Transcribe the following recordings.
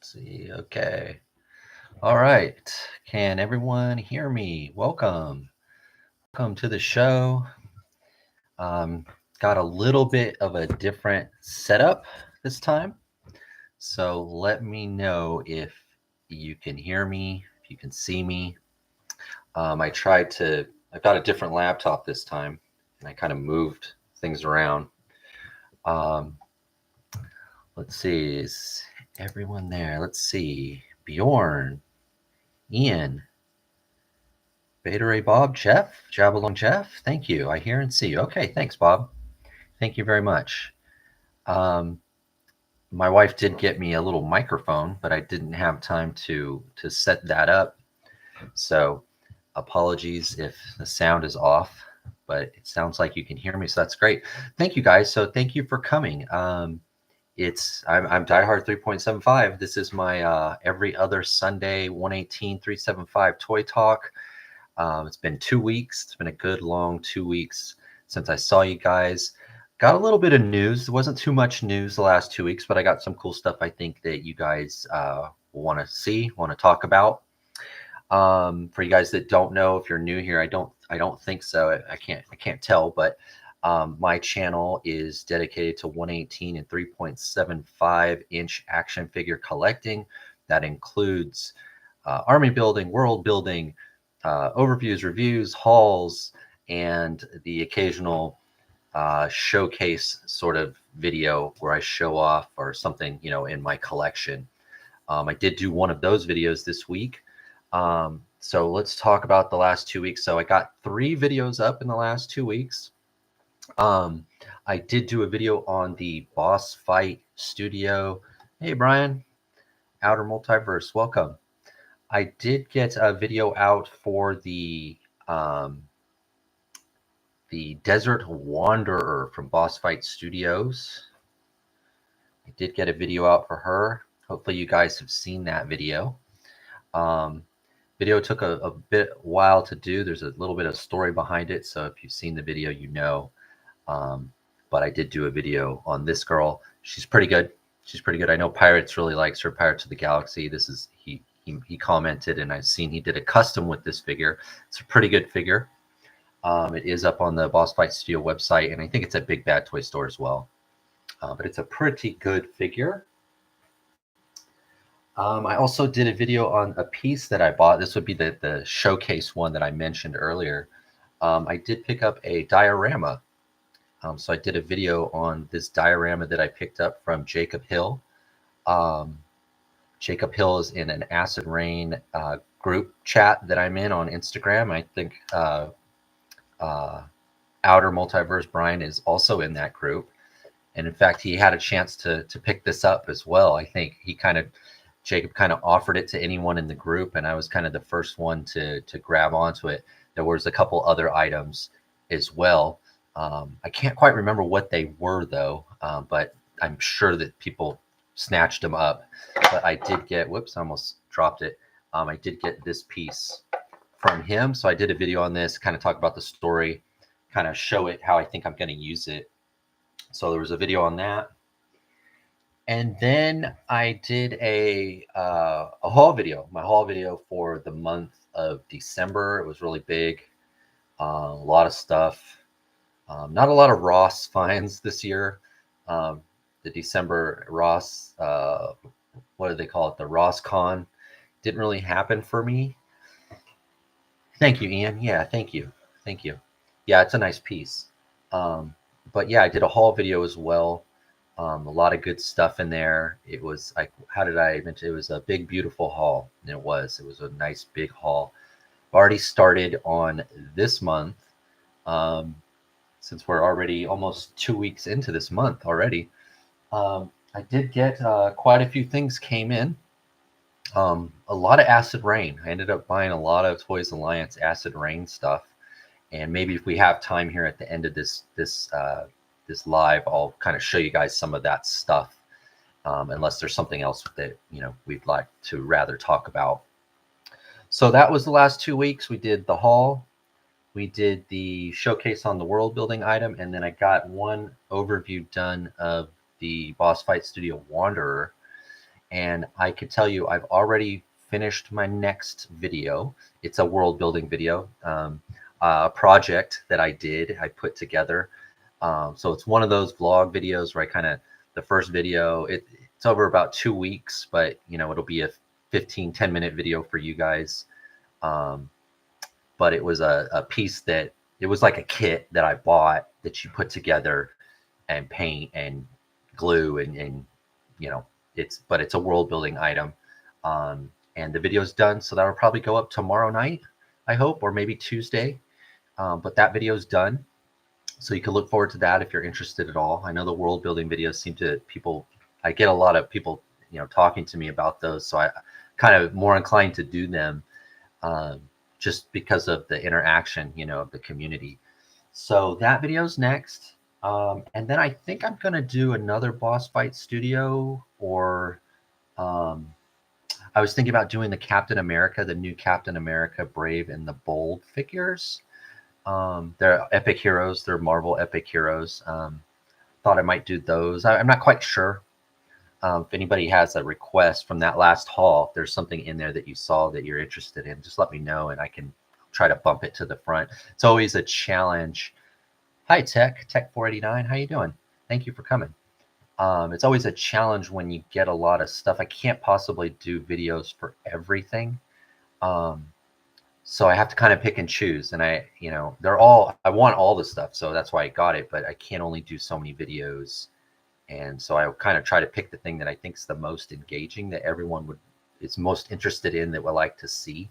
See, okay. All right. Can everyone hear me? Welcome. Welcome to the show. Um, got a little bit of a different setup this time. So let me know if you can hear me, if you can see me. I've got a different laptop this time, and I kind of moved things around. Um, let's see, is everyone there? Let's see. Bjorn, Ian, Beta Ray Bob, Jeff, Jabalong Jeff, thank you. I hear and see you. Okay, thanks, Bob. Thank you very much. Um, my wife did get me a little microphone, but I didn't have time to set that up. So apologies if the sound is off, but it sounds like you can hear me, so that's great. Thank you guys. So thank you for coming. I'm Diehard 3.75. This is my every other Sunday 118 375 Toy Talk. It's been 2 weeks. It's been a good long 2 weeks since I saw you guys. Got a little bit of news. There wasn't too much news the last 2 weeks, but I got some cool stuff I think that you guys want to see, want to talk about. For you guys that don't know, if you're new here, I don't think so. I can't tell, but my channel is dedicated to 118 and 3.75-inch action figure collecting. That includes army building, world building, overviews, reviews, hauls, and the occasional showcase sort of video where I show off or something, in my collection. I did do one of those videos this week. So let's talk about the last 2 weeks. So I got 3 videos up in the last 2 weeks. I did do a video on the Boss Fight Studio. Hey, Brian, Outer Multiverse, welcome. I did get a video out for the Desert Wanderer from Boss Fight Studios. I did get a video out for her. Hopefully you guys have seen that video. Video took a bit while to do. There's a little bit of story behind it, so if you've seen the video, you know. But I did do a video on this girl. She's pretty good. She's pretty good. I know Pirates really likes her. Pirates of the Galaxy. This is he commented, and I've seen he did a custom with this figure. It's a pretty good figure. It is up on the Boss Fight Studio website, and I think it's at Big Bad Toy Store as well. But it's a pretty good figure. I also did a video on a piece that I bought. This would be the showcase one that I mentioned earlier. I did pick up a diorama. So I did a video on this diorama that I picked up from Jacob Hill. Jacob Hill is in an Acid Rain group chat that I'm in on Instagram. I think Outer Multiverse Brian is also in that group. And in fact, he had a chance to pick this up as well. I think Jacob kind of offered it to anyone in the group, and I was kind of the first one to grab onto it. There was a couple other items as well. I can't quite remember what they were though, but I'm sure that people snatched them up. But I did get, whoops, I almost dropped it. I did get this piece from him. So I did a video on this, kind of talk about the story, kind of show it how I think I'm going to use it. So there was a video on that. And then I did a haul video, my haul video for the month of December. It was really big, a lot of stuff. Not a lot of Ross finds this year. The December Ross, what do they call it? The Ross Con didn't really happen for me. Thank you, Ian. Yeah, thank you. Thank you. Yeah, it's a nice piece. But yeah, I did a haul video as well. A lot of good stuff in there. It was like, how did I mention? It was a big, beautiful haul. And it was a nice big haul. Already started on this month. Since we're already almost 2 weeks into this month already, I did get quite a few things came in. A lot of Acid Rain. I ended up buying a lot of Toys Alliance Acid Rain stuff, and maybe if we have time here at the end of this live, I'll kind of show you guys some of that stuff. Unless there's something else that we'd like to rather talk about. So that was the last 2 weeks. We did the haul. We did the showcase on the world building item, and then I got one overview done of the Boss Fight Studio Wanderer. and I could tell you I've already finished my next video. It's a world building video, a project that I put together. So it's one of those vlog videos where I kind of, the first video, it's over about 2 weeks, but it'll be a 10-minute video for you guys. But it was a piece that, it was like a kit that I bought that you put together and paint and glue and but it's a world building item. And the video's done, so that'll probably go up tomorrow night, I hope, or maybe Tuesday. But that video's done, so you can look forward to that if you're interested at all. I know the world building videos I get a lot of people talking to me about those, so I kind of more inclined to do them, just because of the interaction of the community. So that video's next. And then I think I'm going to do another boss fight studio, or I was thinking about doing the new Captain America Brave and the Bold figures. They're epic heroes. They're Marvel epic heroes. Thought I might do those. I'm not quite sure. If anybody has a request from that last haul, if there's something in there that you saw that you're interested in, just let me know and I can try to bump it to the front. It's always a challenge. Hi, Tech 489. How you doing? Thank you for coming. It's always a challenge when you get a lot of stuff. I can't possibly do videos for everything. So I have to kind of pick and choose, and I want all the stuff. So that's why I got it, but I can't only do so many videos. And so I kind of try to pick the thing that I think is the most engaging, that everyone is most interested in, that would like to see.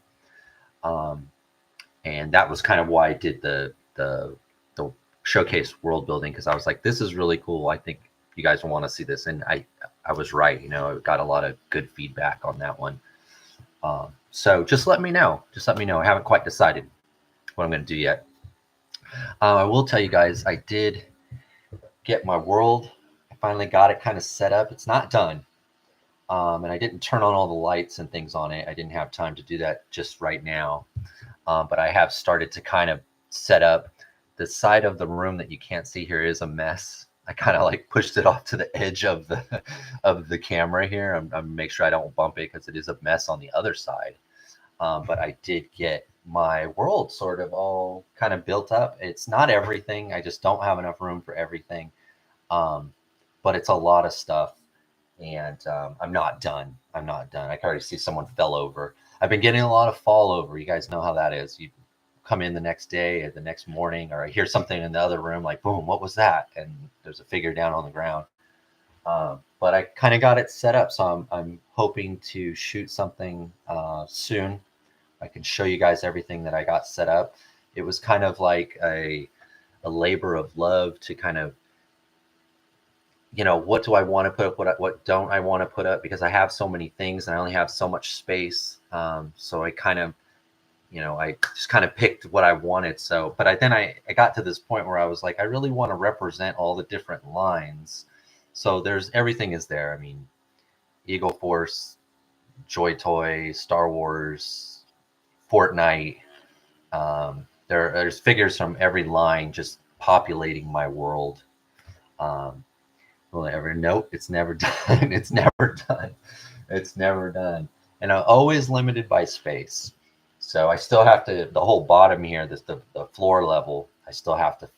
And that was kind of why I did the showcase world building, because I was like, this is really cool. I think you guys will want to see this. And I was right. I got a lot of good feedback on that one. So just let me know. I haven't quite decided what I'm going to do yet. I will tell you guys, I did get my world. I finally got it kind of set up. It's not done. And I didn't turn on all the lights and things on it. I didn't have time to do that just right now. But I have started to kind of set up. The side of the room that you can't see here is a mess. I kind of like pushed it off to the edge of the camera here. I'm make sure I don't bump it, because it is a mess on the other side. But I did get my world sort of all kind of built up. It's not everything. I just don't have enough room for everything. But it's a lot of stuff. And I'm not done. I can already see someone fell over. I've been getting a lot of fall over. You guys know how that is. You come in the next day or the next morning, or I hear something in the other room, like, boom, what was that? And there's a figure down on the ground. But I kind of got it set up. So I'm hoping to shoot something soon. I can show you guys everything that I got set up. It was kind of like a labor of love to kind of, what do I want to put up? What don't I want to put up? Because I have so many things and I only have so much space. So I kind of, I just kind of picked what I wanted. So, but then I got to this point where I was like, I really want to represent all the different lines. So everything is there. I mean, Eagle Force, Joy Toy, Star Wars, Fortnite. There's figures from every line just populating my world. Will it ever? Nope, it's never done. It's never done. It's never done. And I'm always limited by space. So I still have to, the whole bottom here, the floor level, I still have to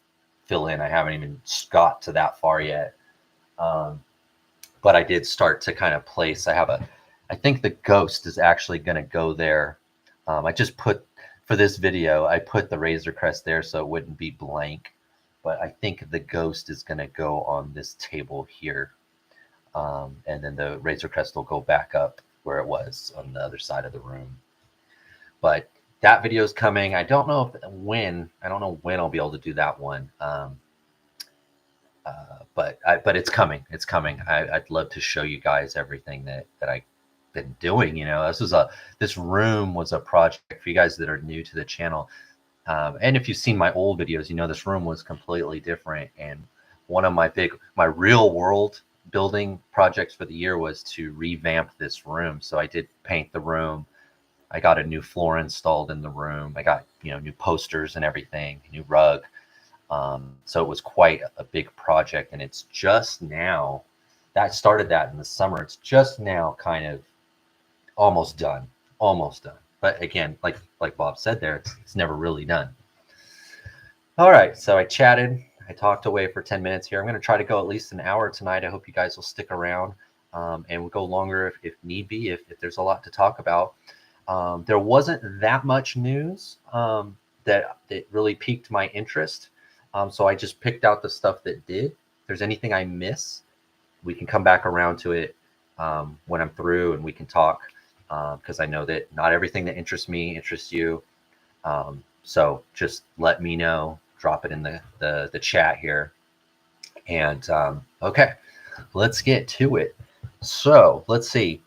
fill in. I haven't even got to that far yet. But I did start to kind of place. I think the ghost is actually going to go there. I just for this video, I put the Razor Crest there so it wouldn't be blank. But I think the ghost is going to go on this table here. And then the Razor Crest will go back up where it was on the other side of the room. But that video is coming. I don't know when I'll be able to do that one. But it's coming. It's coming. I'd love to show you guys everything that I've been doing. This room was a project for you guys that are new to the channel. And if you've seen my old videos, this room was completely different. And one of my real world building projects for the year was to revamp this room. So I did paint the room. I got a new floor installed in the room. I got, new posters and everything, new rug. So it was quite a big project. And it's just now that started that in the summer. It's just now kind of almost done, almost done. But again, like Bob said there, it's never really done. All right, so I chatted. I talked away for 10 minutes here. I'm going to try to go at least an hour tonight. I hope you guys will stick around, and we'll go longer if need be, if there's a lot to talk about. There wasn't that much news that really piqued my interest. So I just picked out the stuff that did. If there's anything I miss, we can come back around to it when I'm through, and we can talk, because I know that not everything that interests me interests you. So just let me know. Drop it in the chat here. And okay, let's get to it. So let's see.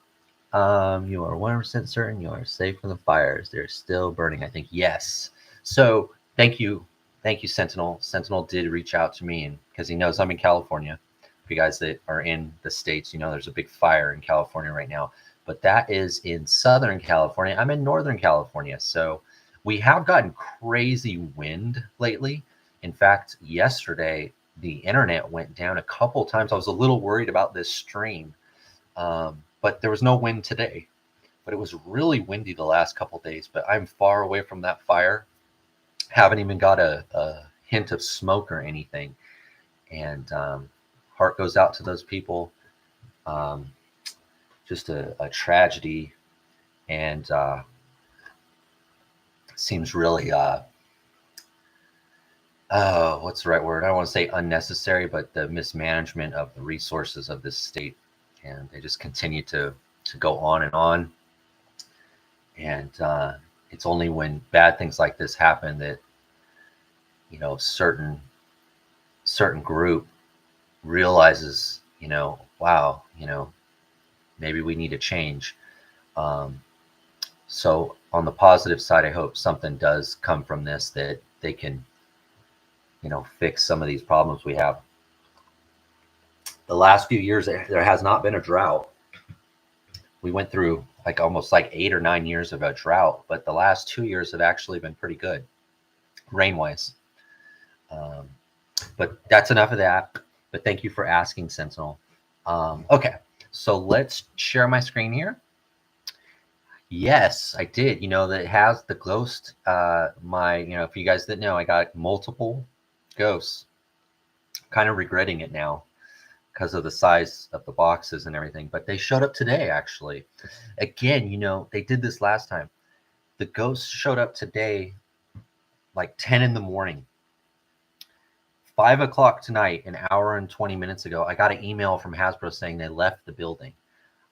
You are 100% certain you are safe from the fires. They're still burning, I think. Yes. So thank you. Thank you, Sentinel. Sentinel did reach out to me, and because he knows I'm in California. For you guys that are in the States, you know there's a big fire in California right now. But that is in Southern California. I'm in Northern California. So we have gotten crazy wind lately. In fact, yesterday, the internet went down a couple times. I was a little worried about this stream. But there was no wind today. But it was really windy the last couple days. But I'm far away from that fire. Haven't even got a hint of smoke or anything. And heart goes out to those people. Just a tragedy. And seems really, what's the right word? I don't want to say unnecessary, but the mismanagement of the resources of this state. And they just continue to go on and on. And it's only when bad things like this happen that, you know, certain group realizes, you know, wow, you know, maybe we need to change. So on the positive side, I hope something does come from this, that they can, you know, fix some of these problems we have. The last few years, there has not been a drought. We went through like almost like 8 or 9 years of a drought, but the last 2 years have actually been pretty good, rain-wise. But that's enough of that. But thank you for asking, Sentinel. Okay, so let's share my screen here. Yes, I did. You know, that has the ghost. You know, if you guys didn't know, I got multiple ghosts. Kind of regretting it now because of the size of the boxes and everything. But they showed up today, actually. Again, you know, they did this last time. The ghosts showed up today, like 10 in the morning. 5 o'clock tonight, an hour and 20 minutes ago, I got an email from Hasbro saying they left the building.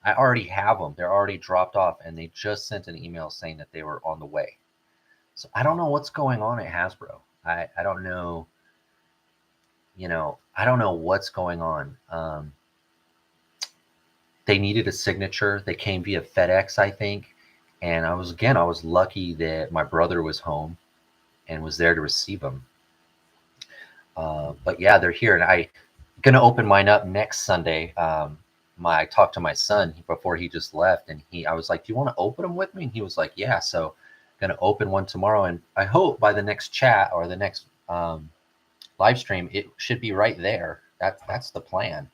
I already have them. They're already dropped off, and they just sent an email saying that they were on the way. So I don't know what's going on at Hasbro. I don't know. You know, I don't know what's going on. They needed a signature. They came via FedEx, I think. And I was lucky that my brother was home and was there to receive them. But yeah, they're here, and I'm gonna open mine up next Sunday. I talked to my son before he just left, and I was like, "Do you want to open them with me?" And he was like, "Yeah." So, gonna open one tomorrow, and I hope by the next chat or the next live stream, it should be right there. That's the plan.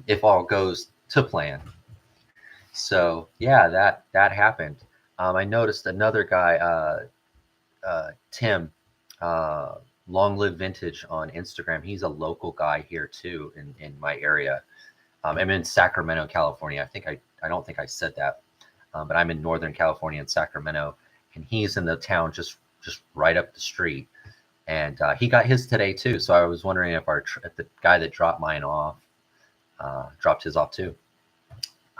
If all goes to plan. So yeah, that happened. I noticed another guy, Tim. Long Live Vintage on Instagram. He's a local guy here too in my area. I'm in Sacramento, California. I don't think I said that, but I'm in Northern California in Sacramento, and he's in the town just right up the street. And he got his today too. So I was wondering if if the guy that dropped mine off dropped his off too.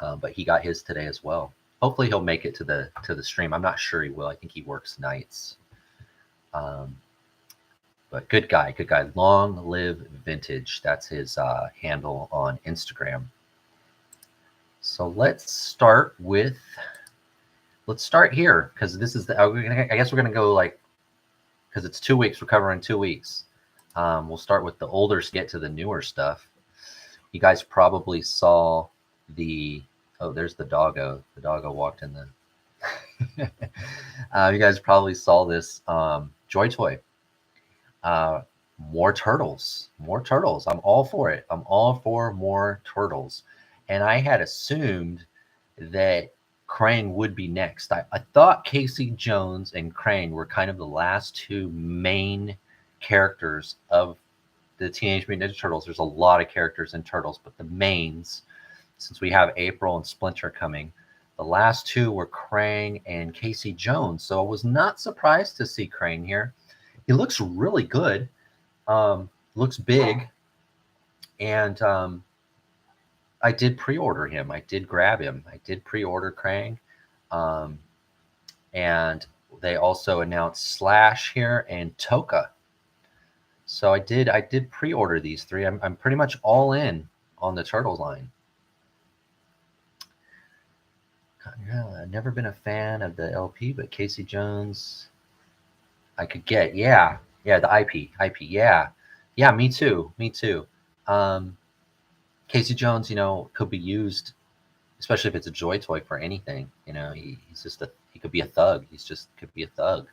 But he got his today as well. Hopefully he'll make it to the stream. I'm not sure he will. I think he works nights. But good guy. Long Live Vintage. That's his handle on Instagram. So let's start here, because this is I guess we're gonna go like, because it's 2 weeks. We're covering 2 weeks. We'll start with the older, get to the newer stuff. You guys probably saw there's the doggo. The doggo walked in you guys probably saw this Joy Toy. more turtles, more turtles. I'm all for it. I'm all for more turtles. And I had assumed that Krang would be next. I thought Casey Jones and Krang were kind of the last two main characters of the Teenage Mutant Ninja Turtles. There's a lot of characters in Turtles, but the mains, since we have April and Splinter coming, the last two were Krang and Casey Jones. So I was not surprised to see Krang here. He looks really good. Looks big, and I did pre-order him. I did grab him. I did pre-order Krang, um, and they also announced Slash here and Toka. So I did pre-order these three. I'm pretty much all in on the Turtles line. I've never been a fan of the LP, but Casey Jones, I could get. Yeah, the IP, yeah. Me too. Um, Casey Jones, could be used, especially if it's a Joy Toy, for anything. He's just he could be a thug. He's just could be a thug,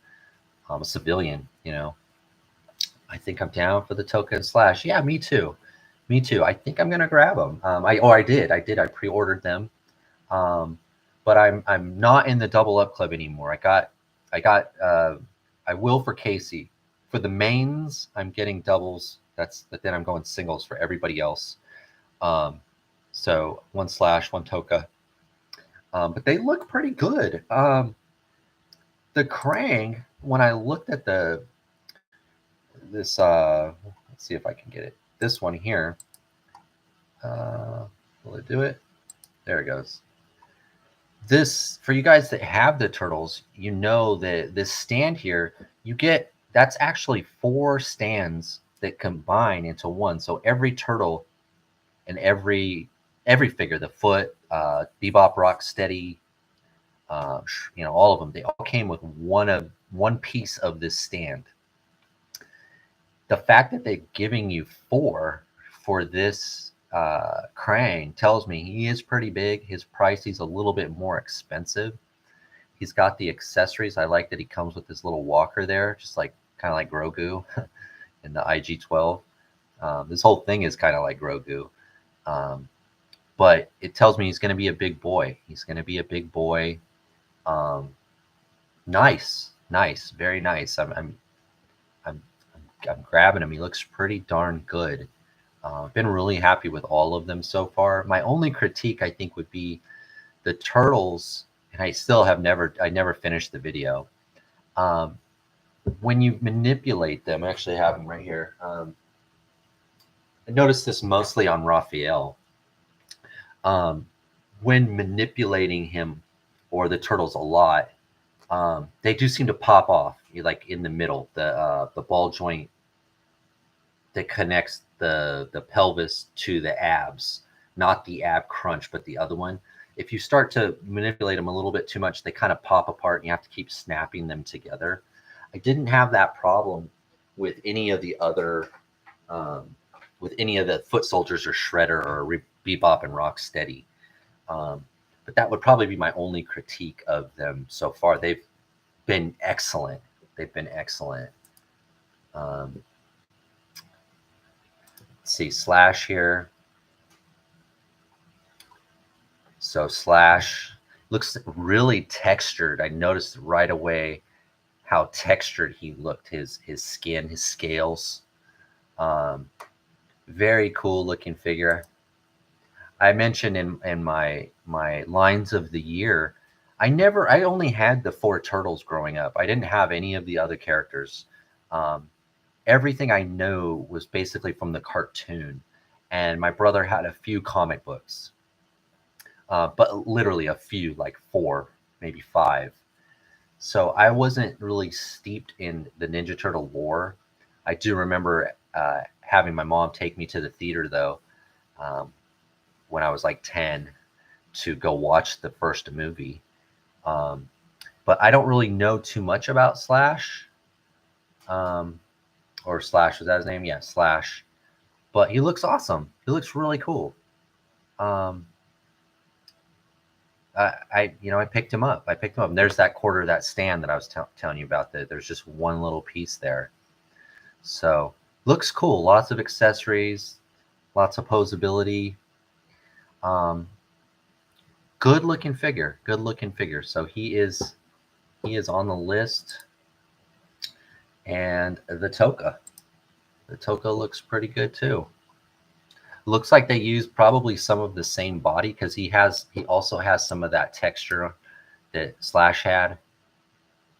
a civilian. I think I'm down for the Toka and Slash. Yeah, me too. Me too. I think I'm gonna grab them. I did. I pre-ordered them. Um, but I'm not in the Double Up Club anymore. I will for Casey. For the mains, I'm getting doubles. But then I'm going singles for everybody else. So one Slash, one Toka. But they look pretty good. The Krang, when I looked at this, let's see if I can get it. This one here. Will it do it? There it goes. This, for you guys that have the turtles, that this stand here, that's actually 4 stands that combine into one. So every turtle and every figure, the Foot, Bebop, Rocksteady, all of them, they all came with one piece of this stand. The fact that they're giving you 4 for this Krang tells me he is pretty big. His price, he's a little bit more expensive. He's got the accessories. I like that he comes with this little walker there, just kind of like Grogu in the IG-12. This whole thing is kind of like Grogu. But it tells me he's going to be a big boy. He's going to be a big boy. Nice, very nice. I'm grabbing him. He looks pretty darn good. I've been really happy with all of them so far. My only critique, I think, would be the turtles, and I never finished the video. When you manipulate them, I actually have them right here. I noticed this mostly on Raphael. When manipulating him or the turtles a lot, they do seem to pop off, like in the middle, the ball joint that connects the pelvis to the abs, not the ab crunch, but the other one. If you start to manipulate them a little bit too much, they kind of pop apart and you have to keep snapping them together. I didn't have that problem with any of the other, with any of the Foot Soldiers or Shredder or Bebop and Rocksteady. But that would probably be my only critique of them so far. They've been excellent. Let's see, Slash here. So Slash looks really textured. I noticed right away how textured he looked. His skin, his scales. Very cool looking figure. I mentioned in my lines of the year, I only had the 4 turtles growing up. I didn't have any of the other characters. Everything I know was basically from the cartoon, and my brother had a few comic books, but literally a few, like 4, maybe 5. So I wasn't really steeped in the Ninja Turtle lore. I do remember having my mom take me to the theater, though, when I was like 10, to go watch the first movie. But I don't really know too much about Slash. Or Slash, was that his name? Yeah, Slash. But he looks awesome. He looks really cool. I picked him up. And there's that quarter of that stand that I was telling you about. That there's just one little piece there. So looks cool. Lots of accessories, lots of posability. Um, good looking figure. Good looking figure. So he is on the list. And the Toka. The Toka looks pretty good too. Looks like they used probably some of the same body because he also has some of that texture that Slash had.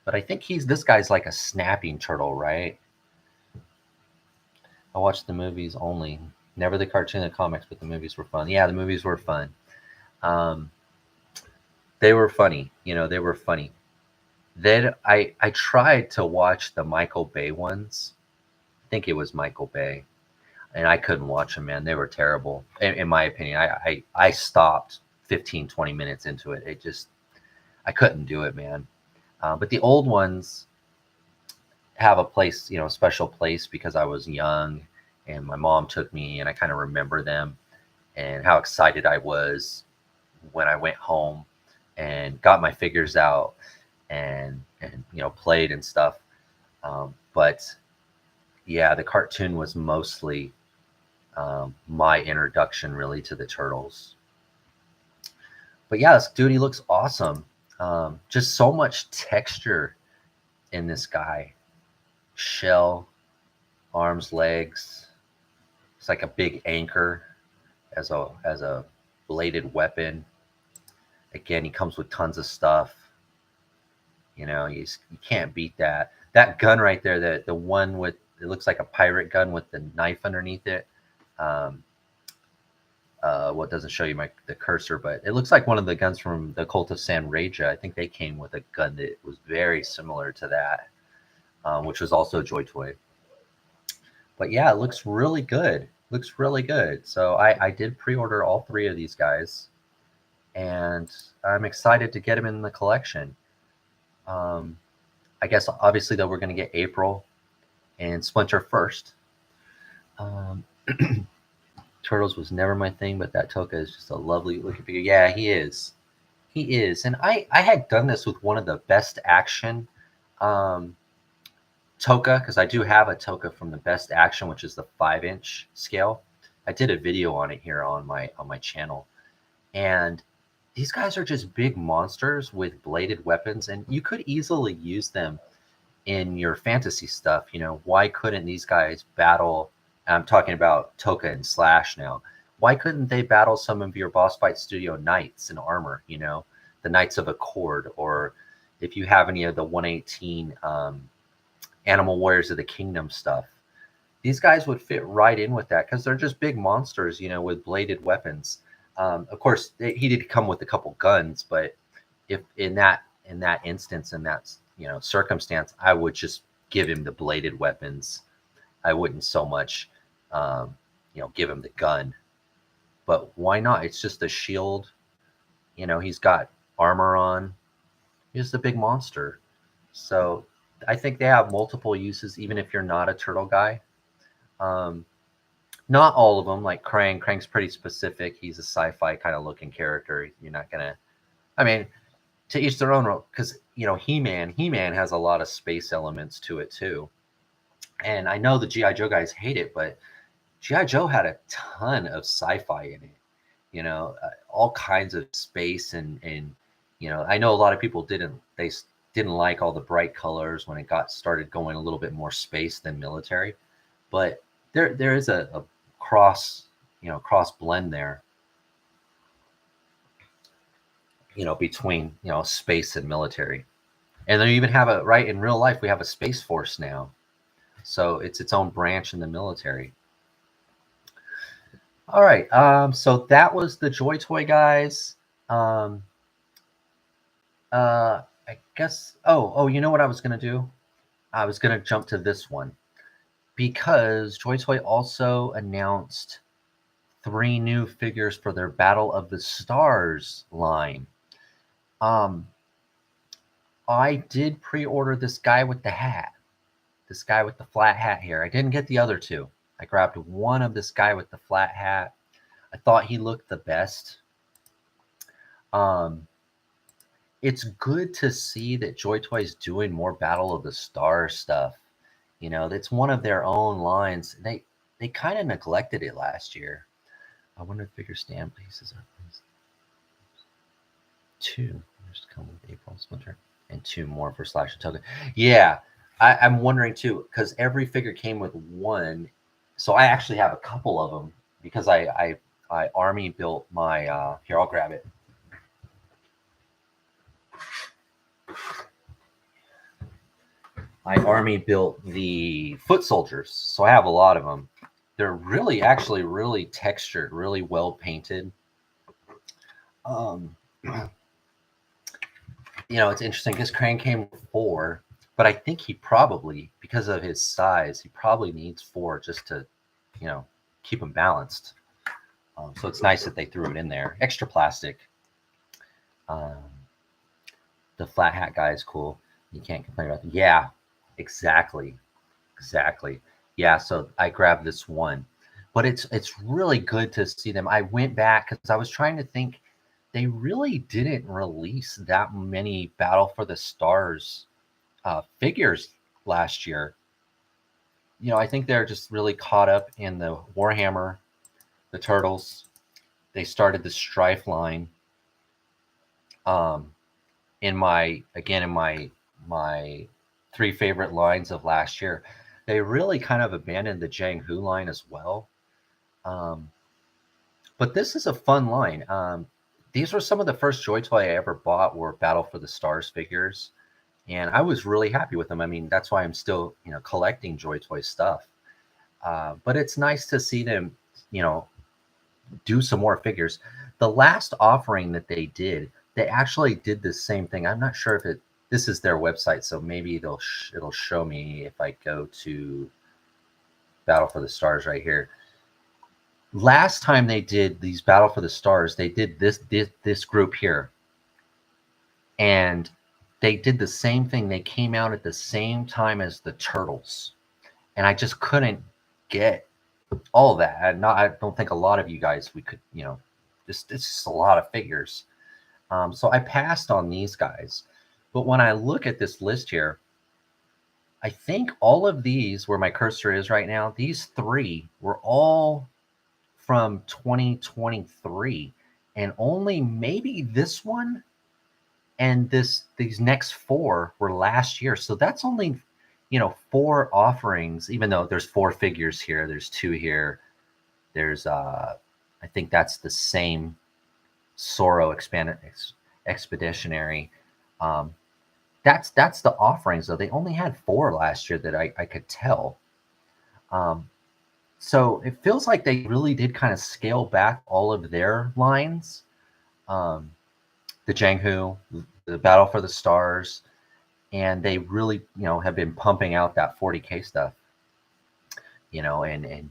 But I think this guy's like a snapping turtle, right? I watched the movies only, never the cartoon and comics, but the movies were fun. Yeah, the movies were fun. Um, they were funny, they were funny. Then I tried to watch the Michael Bay ones. I think it was Michael Bay, and I couldn't watch them, man. They were terrible, in my opinion. I stopped 15, 20 minutes into it. I couldn't do it, man. But the old ones have a place, a special place because I was young and my mom took me and I kind of remember them and how excited I was when I went home and got my figures out and played and stuff. But yeah, the cartoon was mostly my introduction really to the turtles. But yeah, this dude, he looks awesome. Just so much texture in this guy. Shell, arms, legs. It's like a big anchor as a bladed weapon. Again, he comes with tons of stuff. You can't beat that. That gun right there, the one with it looks like a pirate gun with the knife underneath it. Um, what doesn't show you the cursor, but it looks like one of the guns from the Cult of San Raja. I think they came with a gun that was very similar to that, which was also a Joy Toy. But yeah, it looks really good. Looks really good. So I did pre-order all three of these guys, and I'm excited to get them in the collection. Um, I guess obviously though we're going to get April and Splinter first. Um, Turtles was never my thing, but that Toka is just a lovely looking figure. Yeah, he is. He is. And I had done this with one of the best action um, Toka, because I do have a Toka from the best action, which is the 5-inch scale. I did a video on it here on my channel. And these guys are just big monsters with bladed weapons, and you could easily use them in your fantasy stuff. Why couldn't these guys battle? I'm talking about Toka and Slash now. Why couldn't they battle some of your Boss Fight Studio knights in armor? The Knights of Accord, or if you have any of the 118 Animal Warriors of the Kingdom stuff. These guys would fit right in with that because they're just big monsters, with bladed weapons. Of course, he did come with a couple guns, but if in that instance, in that circumstance, I would just give him the bladed weapons. I wouldn't so much, give him the gun. But why not? It's just a shield. He's got armor on. He's the big monster. So I think they have multiple uses, even if you're not a turtle guy. Not all of them, like Krang. Krang's pretty specific. He's a sci-fi kind of looking character. You're not gonna. I mean, to each their own, because He-Man has a lot of space elements to it too. And I know the GI Joe guys hate it, but GI Joe had a ton of sci-fi in it. All kinds of space and I know a lot of people didn't like all the bright colors when it started going a little bit more space than military, but there is a cross blend there, between space and military. And they even have right in real life we have a space force now, so it's its own branch in the military. All right, so that was the Joy Toy guys. I guess you know what I was gonna do? I was gonna jump to this one because Joy Toy also announced 3 new figures for their Battle of the Stars line. I did pre-order this guy with the hat, this guy with the flat hat here. I didn't get the other 2. I grabbed one of this guy with the flat hat. I thought he looked the best. It's good to see that Joy Toy is doing more Battle of the Stars stuff. You know, it's one of their own lines. They kind of neglected it last year. I wonder if bigger stamp pieces are two. Just come with April Splinter and two more for Slash and Token. Yeah, I'm wondering too because every figure came with one. So I actually have a couple of them because I army built my. Here, I'll grab it. I army built the foot soldiers, so I have a lot of them. They're really, actually, really textured, really well painted. Um, you know, it's interesting because Crane came with four, but I think he probably, because of his size, he probably needs four just to, you know, keep him balanced. So it's nice that they threw it in there. Extra plastic. Um, the flat hat guy is cool. You can't complain about that. Yeah, exactly. Exactly. Yeah, so I grabbed this one. But it's really good to see them. I went back because I was trying to think they really didn't release that many Battle for the Stars figures last year. You know, I think they're just really caught up in the Warhammer, the Turtles. They started the Strife line. Um, in my three favorite lines of last year, they really kind of abandoned the Jang Hu line as well. Um, but this is a fun line. These were some of the first Joy Toy I ever bought were Battle for the Stars figures, and I was really happy with them. I mean, that's why I'm still, you know, collecting Joy Toy stuff. But it's nice to see them, you know, do some more figures. The last offering that they did, they actually did the same thing. I'm not sure if it. This is their website, so maybe it'll show me if I go to Battle for the Stars right here. Last time they did these Battle for the Stars, they did this group here, and they did the same thing. They came out at the same time as the Turtles, and I just couldn't get all that. I don't think a lot of you guys we could, you know, just it's just a lot of figures. So I passed on these guys. But when I look at this list here, I think all of these, where my cursor is right now, these three were all from 2023. And only maybe this one and these next four were last year. So that's only, you know, four offerings, even though there's four figures here. There's two here. There's I think that's the same Sorrow expeditionary. Um, that's the offerings though. They only had four last year that I could tell. Um, so it feels like they really did kind of scale back all of their lines. Um, the Janghu, the Battle for the Stars, and they really, you know, have been pumping out that 40K stuff. You know, and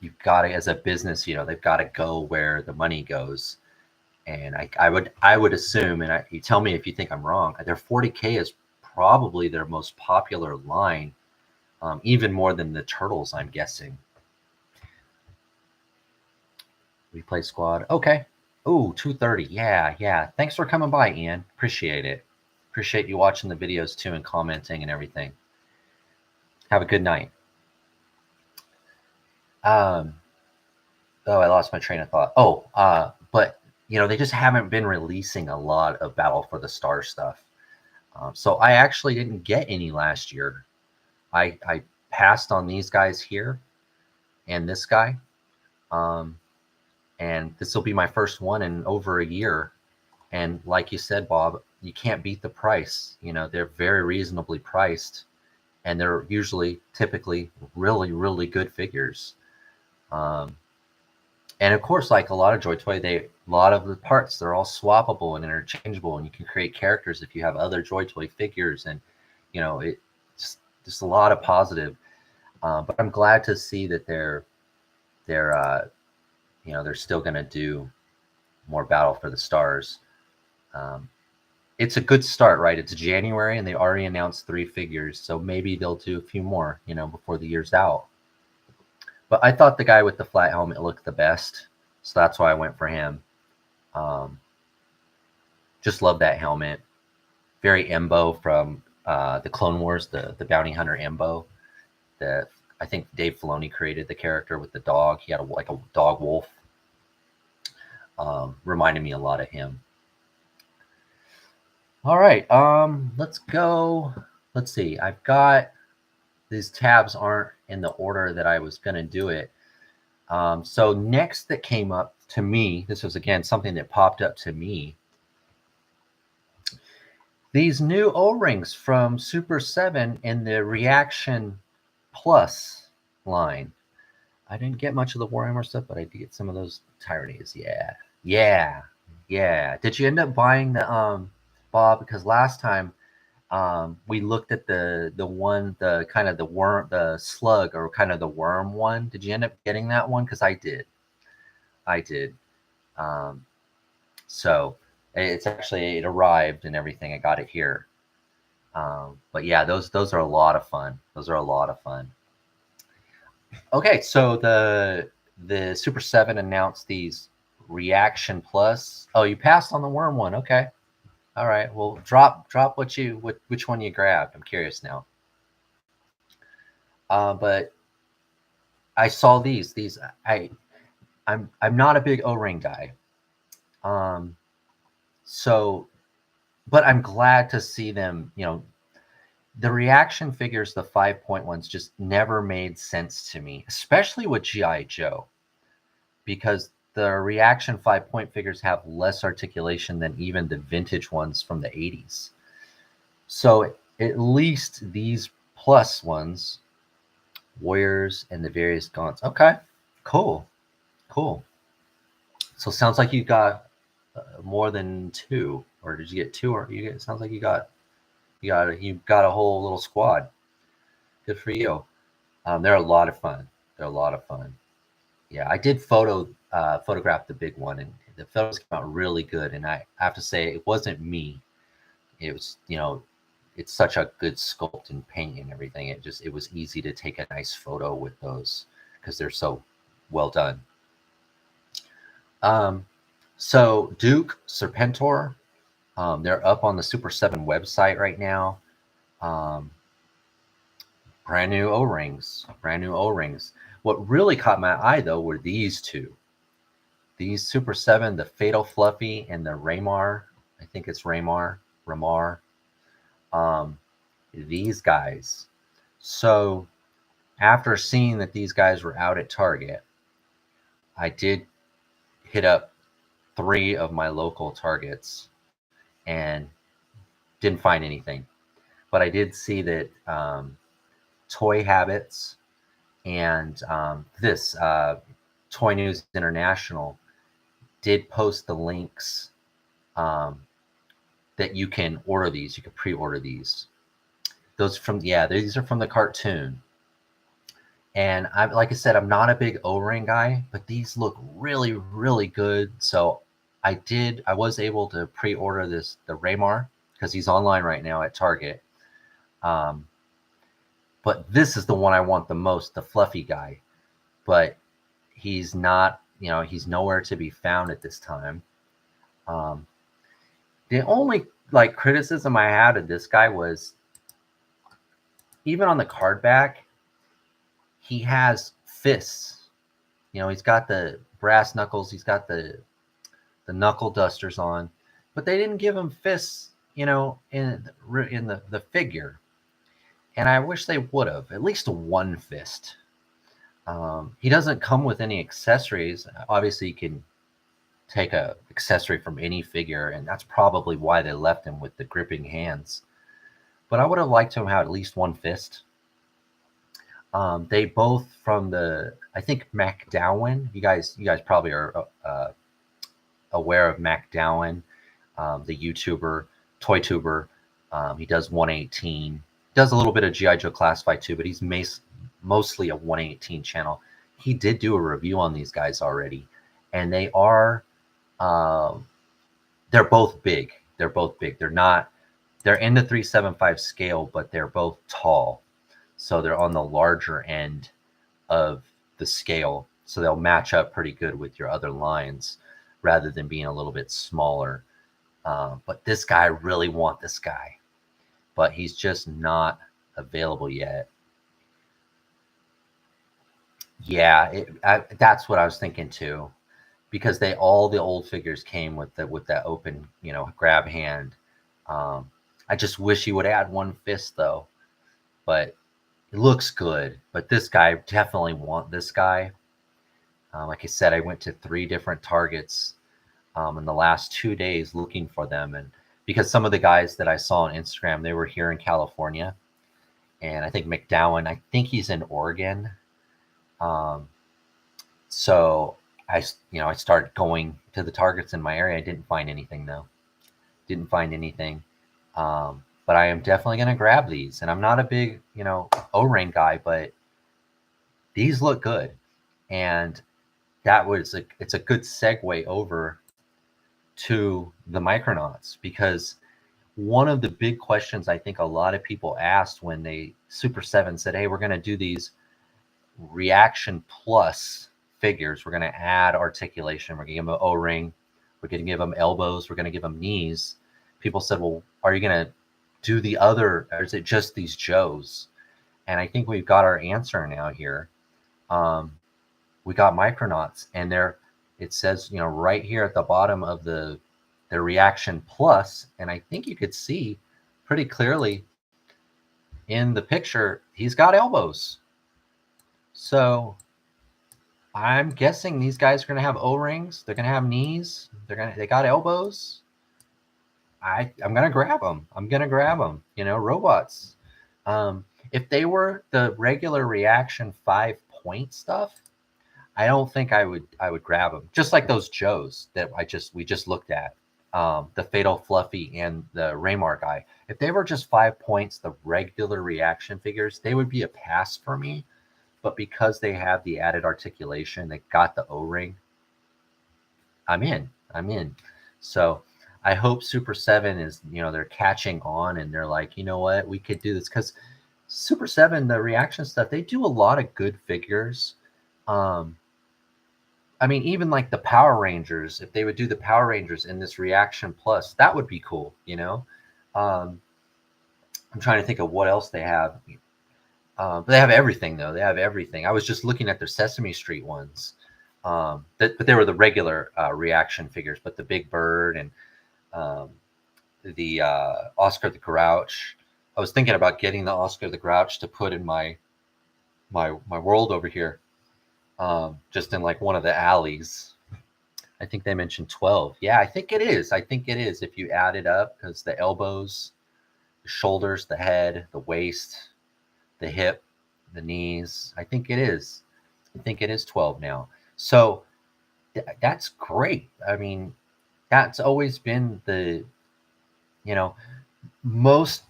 you've got to, as a business, you know, they've got to go where the money goes. And I would assume, and you tell me if you think I'm wrong, their 40K is probably their most popular line, even more than the Turtles, I'm guessing. Replay squad. Okay. Ooh, 230. Yeah, yeah. Thanks for coming by, Ian. Appreciate it. Appreciate you watching the videos too and commenting and everything. Have a good night. Oh, I lost my train of thought. But you know, they just haven't been releasing a lot of Battle for the Star stuff. So I actually didn't get any last year. I passed on these guys here and this guy. And this will be my first one in over a year. And like you said, Bob, you can't beat the price. You know, they're very reasonably priced, and they're usually, typically, really, really good figures. Um, and of course, like a lot of Joy Toy, a lot of the parts, they're all swappable and interchangeable, and you can create characters if you have other Joy Toy figures, and you know, it's just a lot of positive. But I'm glad to see that they're you know, they're still going to do more Battle for the Stars. Um, it's a good start, right? It's January and they already announced three figures, so maybe they'll do a few more, you know, before the year's out. But I thought the guy with the flat helmet looked the best, so that's why I went for him. Um, just love that helmet. Very Embo from the Clone Wars, the Bounty Hunter Embo. that I think Dave Filoni created the character with the dog. He had like a dog wolf. Reminded me a lot of him. All right, let's go. Let's see. I've got these tabs aren't in the order that I was going to do it. So next that came up to me, this was again something that popped up to me. These new O-rings from Super 7 in the Reaction Plus line. I didn't get much of the Warhammer stuff, but I did get some of those Tyrannies. Yeah. Did you end up buying the Bob? Because last time we looked at the one, the kind of the worm, the slug, or kind of the worm one. Did you end up getting that one? Because I did. So it's actually, it arrived and everything. I got it here. But yeah, those are a lot of fun. Okay, so the Super 7 announced these Reaction Plus. Oh, you passed on the worm one. Okay. All right. Well, drop which one you grabbed. I'm curious now. But I saw these. I'm not a big O-ring guy. So, but I'm glad to see them, the reaction figures, the 5-point ones, just never made sense to me, especially with G.I. Joe, because the reaction 5-point figures have less articulation than even the vintage ones from the 80s. So at least these plus ones, Warriors and the various gaunts. Okay, cool. So sounds like you got more than two, or did you get two? Or you get? It sounds like you got a whole little squad. Good for you. They're a lot of fun. Yeah, I did photograph the big one, and the photos came out really good. And I have to say, it wasn't me. It was, it's such a good sculpt and paint and everything. It was easy to take a nice photo with those because they're so well done. So Duke, Serpentor, they're up on the Super 7 website right now. Brand new O-rings. What really caught my eye, though, were these two. These Super 7, the Fatal Fluffy and the Raymar. I think it's Ramar. These guys. So after seeing that these guys were out at Target, I did hit up 3 of my local Targets and didn't find anything. But I did see that Toy Habits and this Toy News International did post the links that you can order these. You can pre-order these. These are from the cartoon. And like I said, I'm not a big O-ring guy, but these look really, really good. So I was able to pre-order the Raymar because he's online right now at Target. But this is the one I want the most, the fluffy guy. But he's not, he's nowhere to be found at this time. The only criticism I had of this guy was, even on the card back, he has fists. He's got the brass knuckles. He's got the knuckle dusters on, but they didn't give him fists, in the figure. And I wish they would have at least one fist. He doesn't come with any accessories. Obviously, you can take a accessory from any figure, and that's probably why they left him with the gripping hands. But I would have liked him to have at least one fist. They both from I think MacDowan. You guys probably are aware of MacDowan, the YouTuber, toy tuber. He does 118. Does a little bit of G.I. Joe Classified too, but he's mostly a 118 channel. He did do a review on these guys already, and they are they're both big. They're in the 375 scale, but they're both tall. So they're on the larger end of the scale. So they'll match up pretty good with your other lines rather than being a little bit smaller. But this guy, I really want this guy, but he's just not available yet. Yeah, that's what I was thinking too, because all the old figures came with that open, grab hand. Um, I just wish he would add one fist though, but it looks good. But this guy, definitely want this guy. Like I said, I went to 3 different Targets in the last 2 days looking for them, and because some of the guys that I saw on Instagram, they were here in California, and I think McDowell, I think he's in Oregon. Um, So I started going to the Targets in my area. I didn't find anything though. Didn't find anything. But I am definitely going to grab these. And I'm not a big, O-ring guy, but these look good. And it's a good segue over to the Micronauts, because one of the big questions I think a lot of people asked when they Super 7 said, hey, we're going to do these reaction plus figures. We're going to add articulation. We're going to give them an O-ring. We're going to give them elbows. We're going to give them knees. People said, well, are you going to do the other, or is it just these Joes? And I think we've got our answer now here. We got Micronauts, and it says, right here at the bottom of the reaction plus, and I think you could see pretty clearly in the picture, he's got elbows. So I'm guessing these guys are going to have O-rings. They're going to have knees. They got elbows. I'm going to grab them. I'm going to grab them. Robots. If they were the regular reaction 5-point stuff, I don't think I would grab them. Just like those Joes that we just looked at, the Fatal Fluffy and the Raymar guy. If they were just 5 points, the regular reaction figures, they would be a pass for me. But because they have the added articulation, they got the O-ring, I'm in. I'm in. So I hope Super 7 is, they're catching on and they're like, you know what, we could do this. Because Super 7, the reaction stuff, they do a lot of good figures. I mean, even like the Power Rangers, if they would do the Power Rangers in this reaction plus, that would be cool, I'm trying to think of what else they have. But they have everything, though. They have everything. I was just looking at their Sesame Street ones. But they were the regular reaction figures, but the Big Bird and um, the Oscar the Grouch. I was thinking about getting the Oscar the Grouch to put in my world over here, just in like one of the alleys. I think they mentioned 12. Yeah, I think it is. I think it is if you add it up, because the elbows, the shoulders, the head, the waist, the hip, the knees. I think it is. I think it is 12 now. So that's great. I mean, that's always been the, you know, most,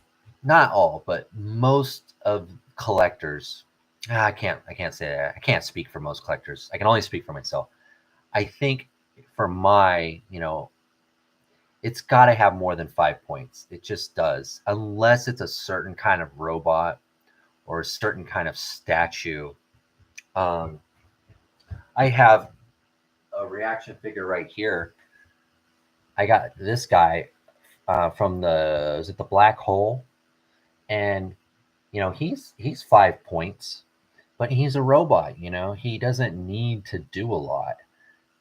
not all, but most of collectors. I can't say that. I can't speak for most collectors. I can only speak for myself. I think for my, it's got to have more than 5 points. It just does, unless it's a certain kind of robot or a certain kind of statue. Um, I have a reaction figure right here. I got this guy from is it the Black Hole? And he's 5 points, but he's a robot. He doesn't need to do a lot,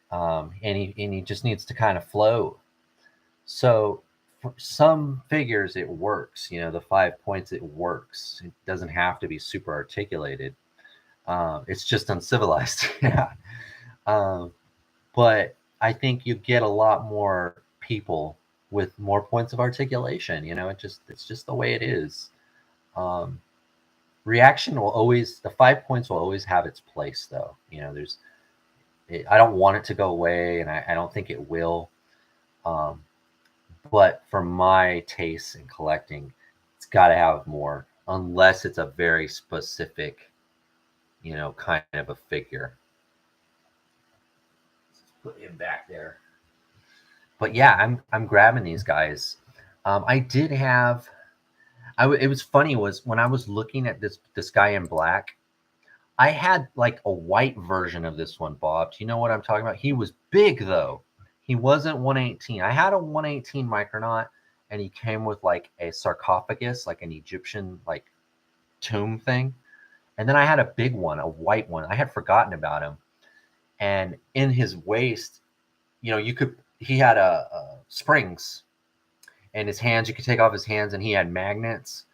and he just needs to kind of float. So for some figures, it works. The 5 points, it works. It doesn't have to be super articulated. It's just uncivilized. Yeah. Um, but I think you get a lot more people with more points of articulation. It's just the way it is. Um, reaction will always, the 5 points will always have its place, though. I don't want it to go away, and I don't think it will. But for my taste in collecting, it's got to have more, unless it's a very specific, kind of a figure. Let's put him back there. But yeah, I'm grabbing these guys. I did have. It was funny was when I was looking at this guy in black. I had like a white version of this one, Bob. Do you know what I'm talking about? He was big though. He wasn't 118. I had a 118 Micronaut, and he came with like a sarcophagus, like an Egyptian like tomb thing, And then I had a big one, a white one. I had forgotten about him. And in his waist, he had a springs, and his hands, you could take off his hands, and he had magnets.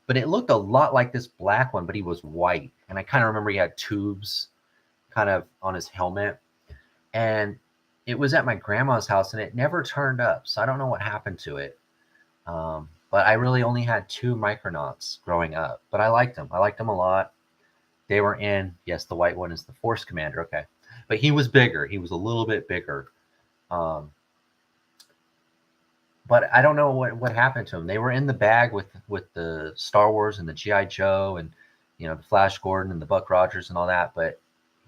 But it looked a lot like this black one, but he was white. And I kind of remember he had tubes kind of on his helmet. And it was at my grandma's house, and it never turned up. So I don't know what happened to it. But I really only had 2 Micronauts growing up. But I liked them. I liked them a lot. They were in, yes, the white one is the Force Commander. Okay. But he was bigger. He was a little bit bigger. But I don't know what happened to him. They were in the bag with the Star Wars and the G.I. Joe and, the Flash Gordon and the Buck Rogers and all that. But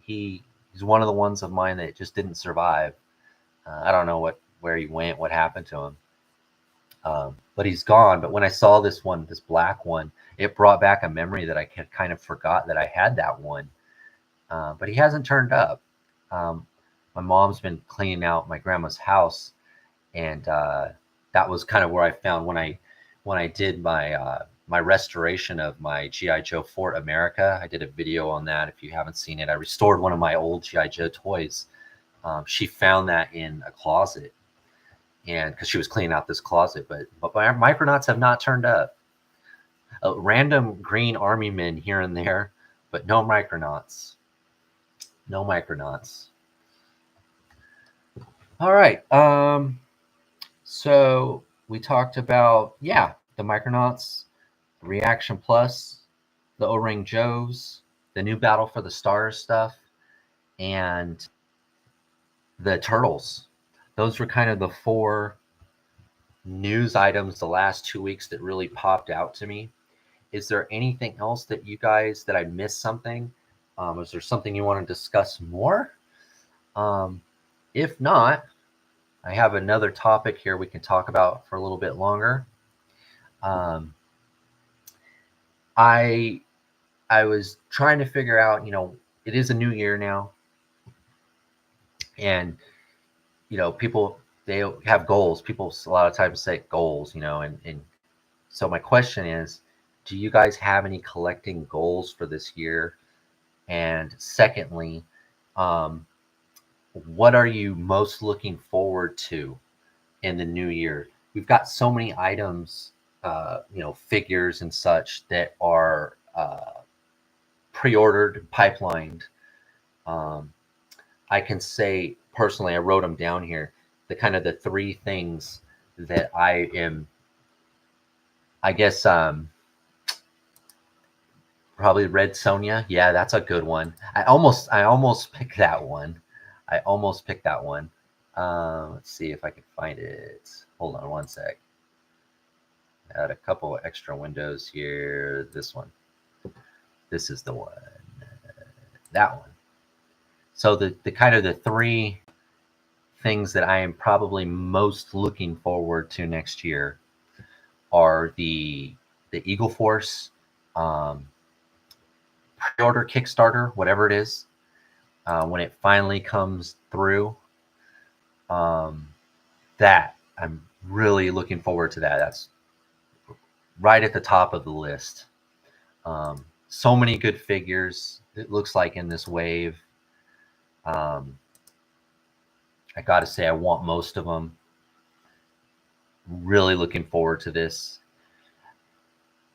he's one of the ones of mine that just didn't survive. I don't know where he went, what happened to him. But he's gone. But when I saw this one, this black one, it brought back a memory that I kind of forgot that I had that one. But he hasn't turned up. My mom's been cleaning out my grandma's house, and that was kind of where I found when I did my restoration of my G.I. Joe Fort America. I did a video on that. If you haven't seen it, I restored one of my old G.I. Joe toys. She found that in a closet, and because she was cleaning out this closet, but my Micronauts have not turned up. Random green army men here and there, but no Micronauts. No Micronauts. All right. So we talked about, the Micronauts, Reaction Plus, the O-Ring Joes, the new Battle for the Stars stuff, and the Turtles. Those were kind of the 4 news items the last 2 weeks that really popped out to me. Is there anything else that I missed something? Is there something you want to discuss more? If not, I have another topic here we can talk about for a little bit longer. I was trying to figure out, it is a new year now, and people, they have goals. People a lot of times set goals, and so my question is, do you guys have any collecting goals for this year? And secondly, what are you most looking forward to in the new year? We've got so many items, figures and such that are pre-ordered, pipelined. I can say personally, I wrote them down here. The 3 things that I am, I guess, probably Red Sonja. Yeah, that's a good one. I almost picked that one. Let's see if I can find it. Hold on one sec. I had a couple of extra windows here. This one. This is the one. That one. So the 3 things that I am probably most looking forward to next year are the Eagle Force pre-order Kickstarter, whatever it is, when it finally comes through. That I'm really looking forward to that. That's right at the top of the list. So many good figures, it looks like, in this wave. I gotta say, I want most of them. Really looking forward to this.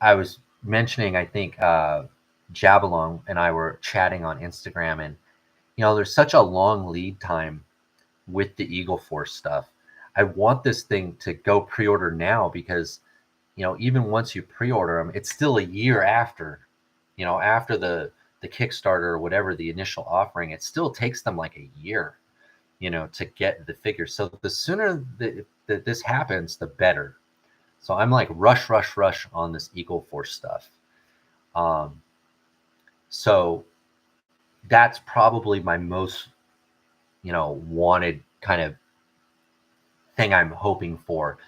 I was mentioning, I think Jabalong and I were chatting on Instagram, and there's such a long lead time with the Eagle Force stuff. I want this thing to go pre-order now, because even once you pre-order them, it's still a year after the Kickstarter or whatever, the initial offering. It still takes them like a year to get the figure. So the sooner that this happens, the better. So I'm like rush on this Eagle Force stuff. So that's probably my most wanted kind of thing I'm hoping for.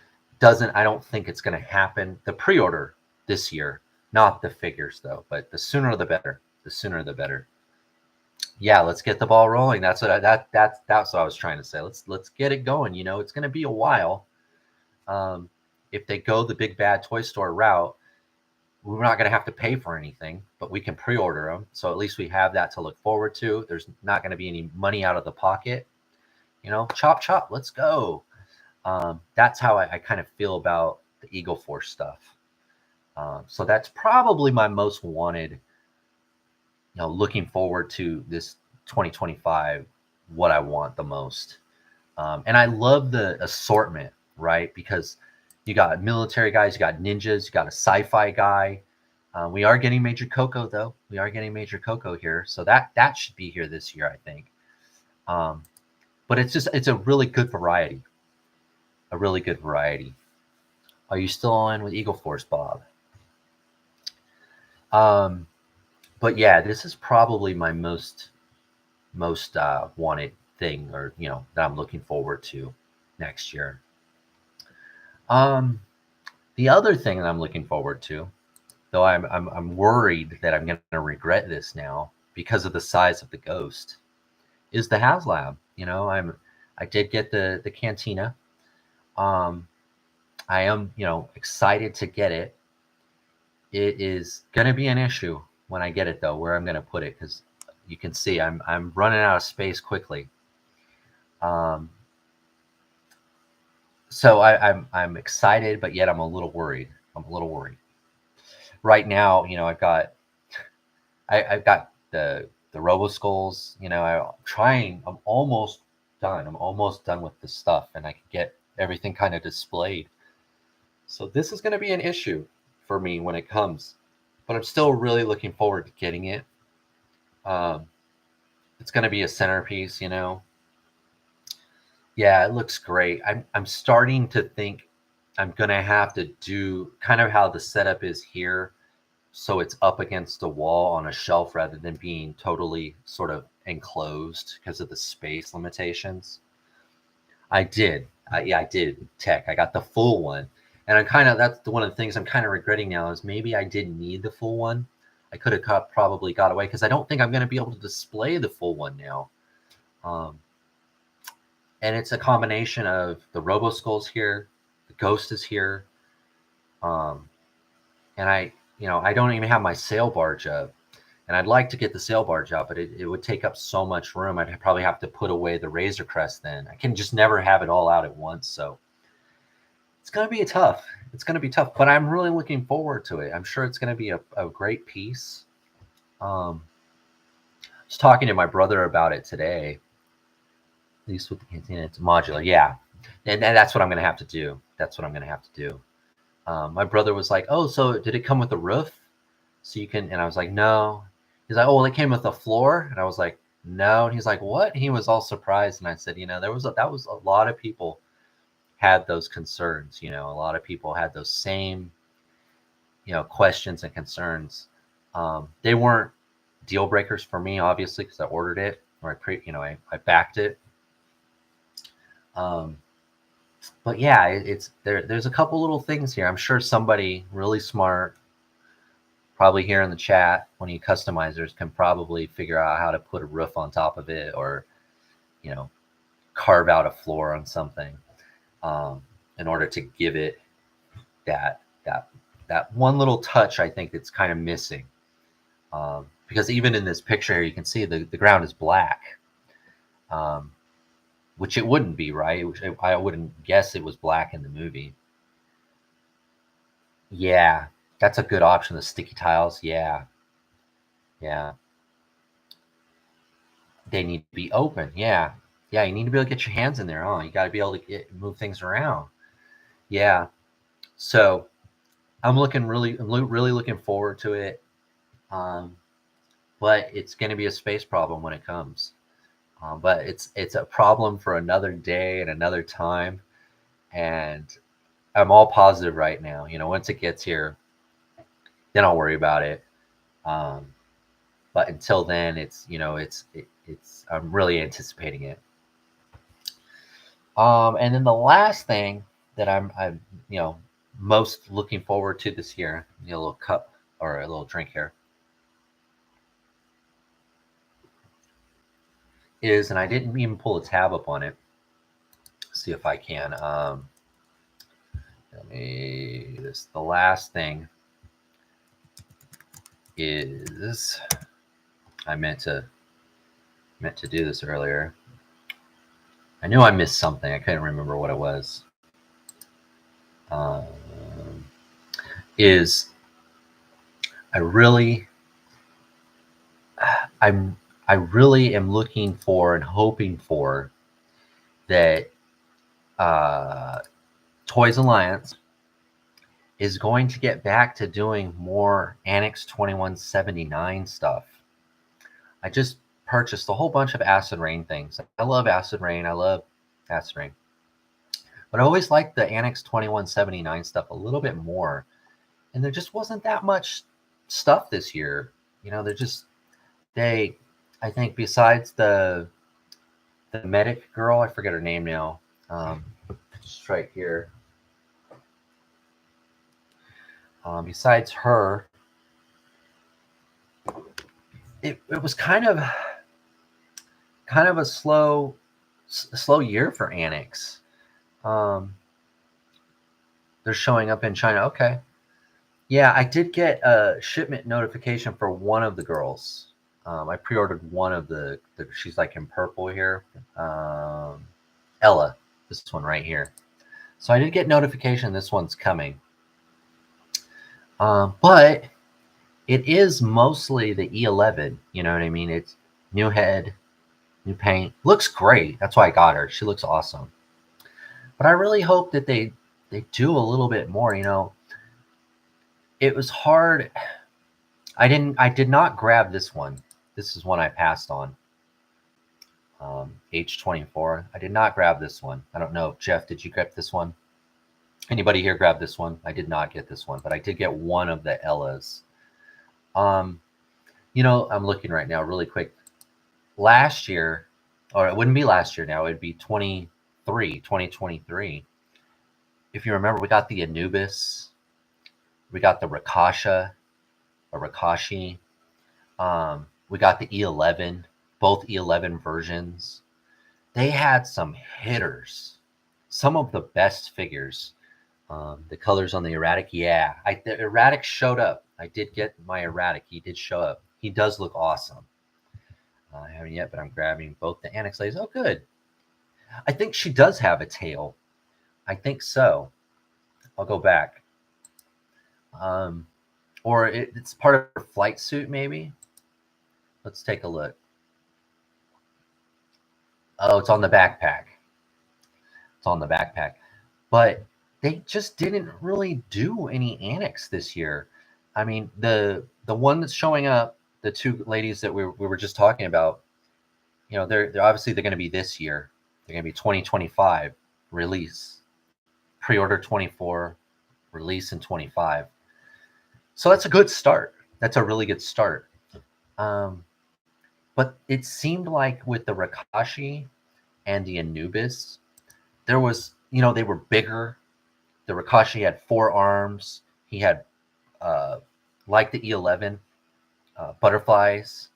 I don't think it's going to happen. The pre-order this year, not the figures though, but the sooner the better. The sooner the better. Yeah, let's get the ball rolling. That's what that's what I was trying to say. Let's get it going. It's going to be a while. If they go the big bad toy store route, we're not going to have to pay for anything, but we can pre-order them. So at least we have that to look forward to. There's not going to be any money out of the pocket. Chop, chop, let's go. That's how I kind of feel about the Eagle Force stuff. So that's probably my most wanted, looking forward to this 2025, what I want the most. And I love the assortment, right? Because you got military guys, you got ninjas, you got a sci-fi guy. We are getting Major Coco, though. We are getting Major Coco here. So that should be here this year, I think. But it's a really good variety. A really good variety. Are you still on with Eagle Force, Bob? But yeah, this is probably my most wanted thing, or that I'm looking forward to next year. The other thing that I'm looking forward to, though I'm worried that I'm going to regret this now because of the size of the Ghost, is the HasLab. I did get the Cantina. I am excited to get it. It is going to be an issue when I get it, though, where I'm going to put it, because you can see I'm running out of space quickly. So I'm excited, but yet I'm a little worried. Right now, I've got the Robo Skulls. I'm almost done. I'm almost done with the stuff, and I can get everything kind of displayed. So this is going to be an issue for me when it comes, but I'm still really looking forward to getting it. It's going to be a centerpiece, Yeah, it looks great. I'm starting to think I'm going to have to do kind of how the setup is here, so it's up against a wall on a shelf rather than being totally sort of enclosed because of the space limitations. I did. Yeah, I did tech. I got the full one. And that's one of the things I'm kind of regretting now is maybe I didn't need the full one. I could have probably got away because I don't think I'm going to be able to display the full one now. And it's a combination of the Robo Skulls here, the Ghost is here, and I don't even have my sail barge up. And I'd like to get the sail barge out, but it would take up so much room. I'd probably have to put away the Razor Crest then. I can just never have it all out at once. So it's going to be tough. It's going to be tough, but I'm really looking forward to it. I'm sure it's going to be a great piece. I was talking to my brother about it today. At least with the Cantina, it's modular. Yeah. And that's what I'm going to have to do. My brother was like, "Oh, so did it come with a roof? So you can," and I was like, "No." He's like, "Oh, well, it came with a floor." And I was like, "No." And he's like, "What?" And he was all surprised. And I said, that was a lot of people had those concerns. A lot of people had those same, questions and concerns. They weren't deal breakers for me, obviously, because I ordered it or I backed it. But yeah, it's there. There's a couple little things here. I'm sure somebody really smart, probably here in the chat, one of you customizers can probably figure out how to put a roof on top of it, or carve out a floor on something, in order to give it that one little touch. I think it's kind of missing, because even in this picture here, you can see the ground is black. Which it wouldn't be, right? I wouldn't guess it was black in the movie. Yeah, that's a good option. The sticky tiles. Yeah. They need to be open. Yeah. You need to be able to get your hands in there. Oh, you got to be able to move things around. Yeah. So I'm really looking forward to it. But it's going to be a space problem when it comes. But it's a problem for another day and another time. And I'm all positive right now. Once it gets here, then I'll worry about it. But until then, it's I'm really anticipating it. And then the last thing that I'm most looking forward to this year, a little cup or a little drink here, is, and I didn't even pull a tab up on it. See if I can. The last thing is, I meant to do this earlier. I knew I missed something. I couldn't remember what it was. Is I really, I really am looking for and hoping for that Toys Alliance is going to get back to doing more Annex 2179 stuff. I just purchased a whole bunch of Acid Rain things. I love Acid Rain. I love Acid Rain. But I always liked the Annex 2179 stuff a little bit more. And there just wasn't that much stuff this year. I think besides the medic girl, I forget her name now. Just right here. Besides her, it was kind of a slow year for Annex. They're showing up in China. Okay. Yeah, I did get a shipment notification for one of the girls. I pre-ordered one of the she's like in purple here. Ella, this one right here. So I did get notification this one's coming. But it is mostly the E11. You know what I mean? It's new head, new paint. Looks great. That's why I got her. She looks awesome. But I really hope that they do a little bit more. It was hard. I did not grab this one. This is one I passed on. H24. I did not grab this one. I don't know. Jeff, did you grab this one? Anybody here grab this one? I did not get this one, but I did get one of the Ellas. I'm looking right now really quick. Last year, or it wouldn't be last year now, it'd be 2023. If you remember, we got the Anubis. We got the Rakashi. We got the E11, both E11 versions. They had some hitters, some of the best figures. The colors on the erratic, yeah. The erratic showed up. I did get my erratic. He did show up. He does look awesome. I haven't yet, but I'm grabbing both the Annex ladies. Oh, good. I think she does have a tail. I think so. I'll go back. Or it's part of her flight suit, maybe. Let's take a look. Oh, it's on the backpack. It's on the backpack. But they just didn't really do any Annex this year. I mean, the one that's showing up, the two ladies that we were just talking about, they're obviously they're going to be this year. They're going to be 2025 release, pre-order 24, release in 25. So that's a good start. That's a really good start. But it seemed like with the Rakashi and the Anubis, there was, they were bigger. The Rakashi had 4 arms. He had, like the E11, butterflies,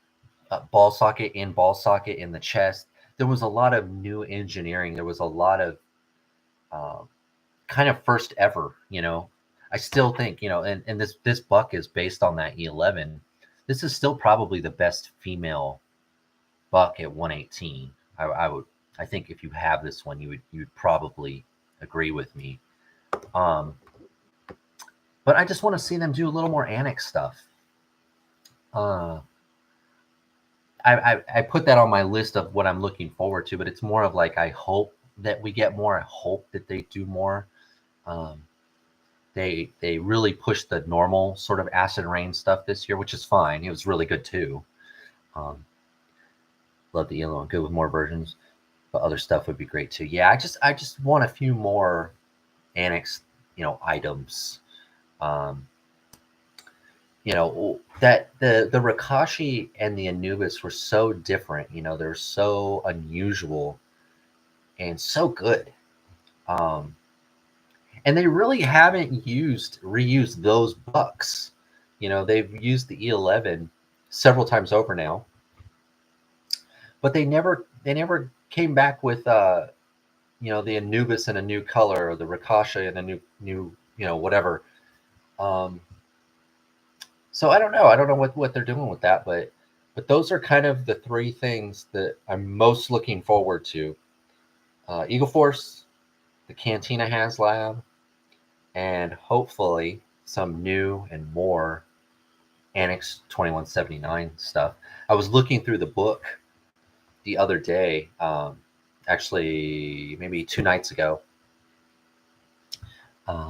ball socket in the chest. There was a lot of new engineering. There was a lot of kind of first ever, I still think, and this buck is based on that E11. This is still probably the best female buck at 118. I think if you have this one, you would probably agree with me. But I just want to see them do a little more Annex stuff. I put that on my list of what I'm looking forward to, but it's more of like I hope that we get more. I hope that they do more. They really pushed the normal sort of Acid Rain stuff this year, which is fine. It was really good too. Love the yellow and good with more versions, but other stuff would be great too. Yeah, I just want a few more Annex, items. That the Rakashi and the Anubis were so different. They're so unusual and so good. And they really haven't reused those bucks. They've used the E11 several times over now, but they never came back with the Anubis in a new color, or the Rakashi in a new whatever. So I don't know. I don't know what they're doing with that, but those are kind of the three things that I'm most looking forward to. Eagle Force, the Cantina Has Lab, and hopefully some new and more Annex 2179 stuff. I was looking through the book the other day, actually maybe 2 nights ago.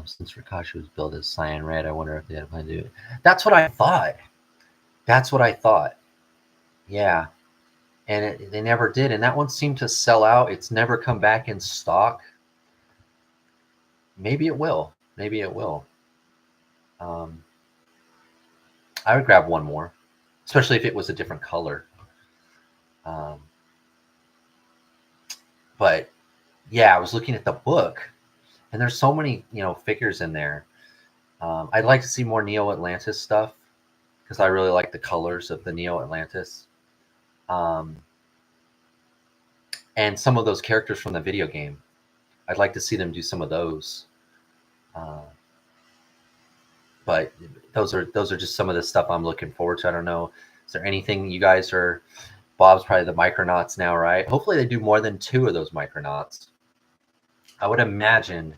Since Rikashi was billed as cyan red, I wonder if they had a plan to do it. That's what I thought. That's what I thought. Yeah. And they never did. And that one seemed to sell out. It's never come back in stock. Maybe it will. Maybe it will. I would grab one more, especially if it was a different color. Um, but yeah, I was looking at the book, and there's so many figures in there. I'd like to see more Neo Atlantis stuff because I really like the colors of the Neo Atlantis, and some of those characters from the video game. I'd like to see them do some of those. But those are just some of the stuff I'm looking forward to. I don't know. Is there anything you guys are? Bob's probably the Micronauts now, right? Hopefully they do more than 2 of those Micronauts. I would imagine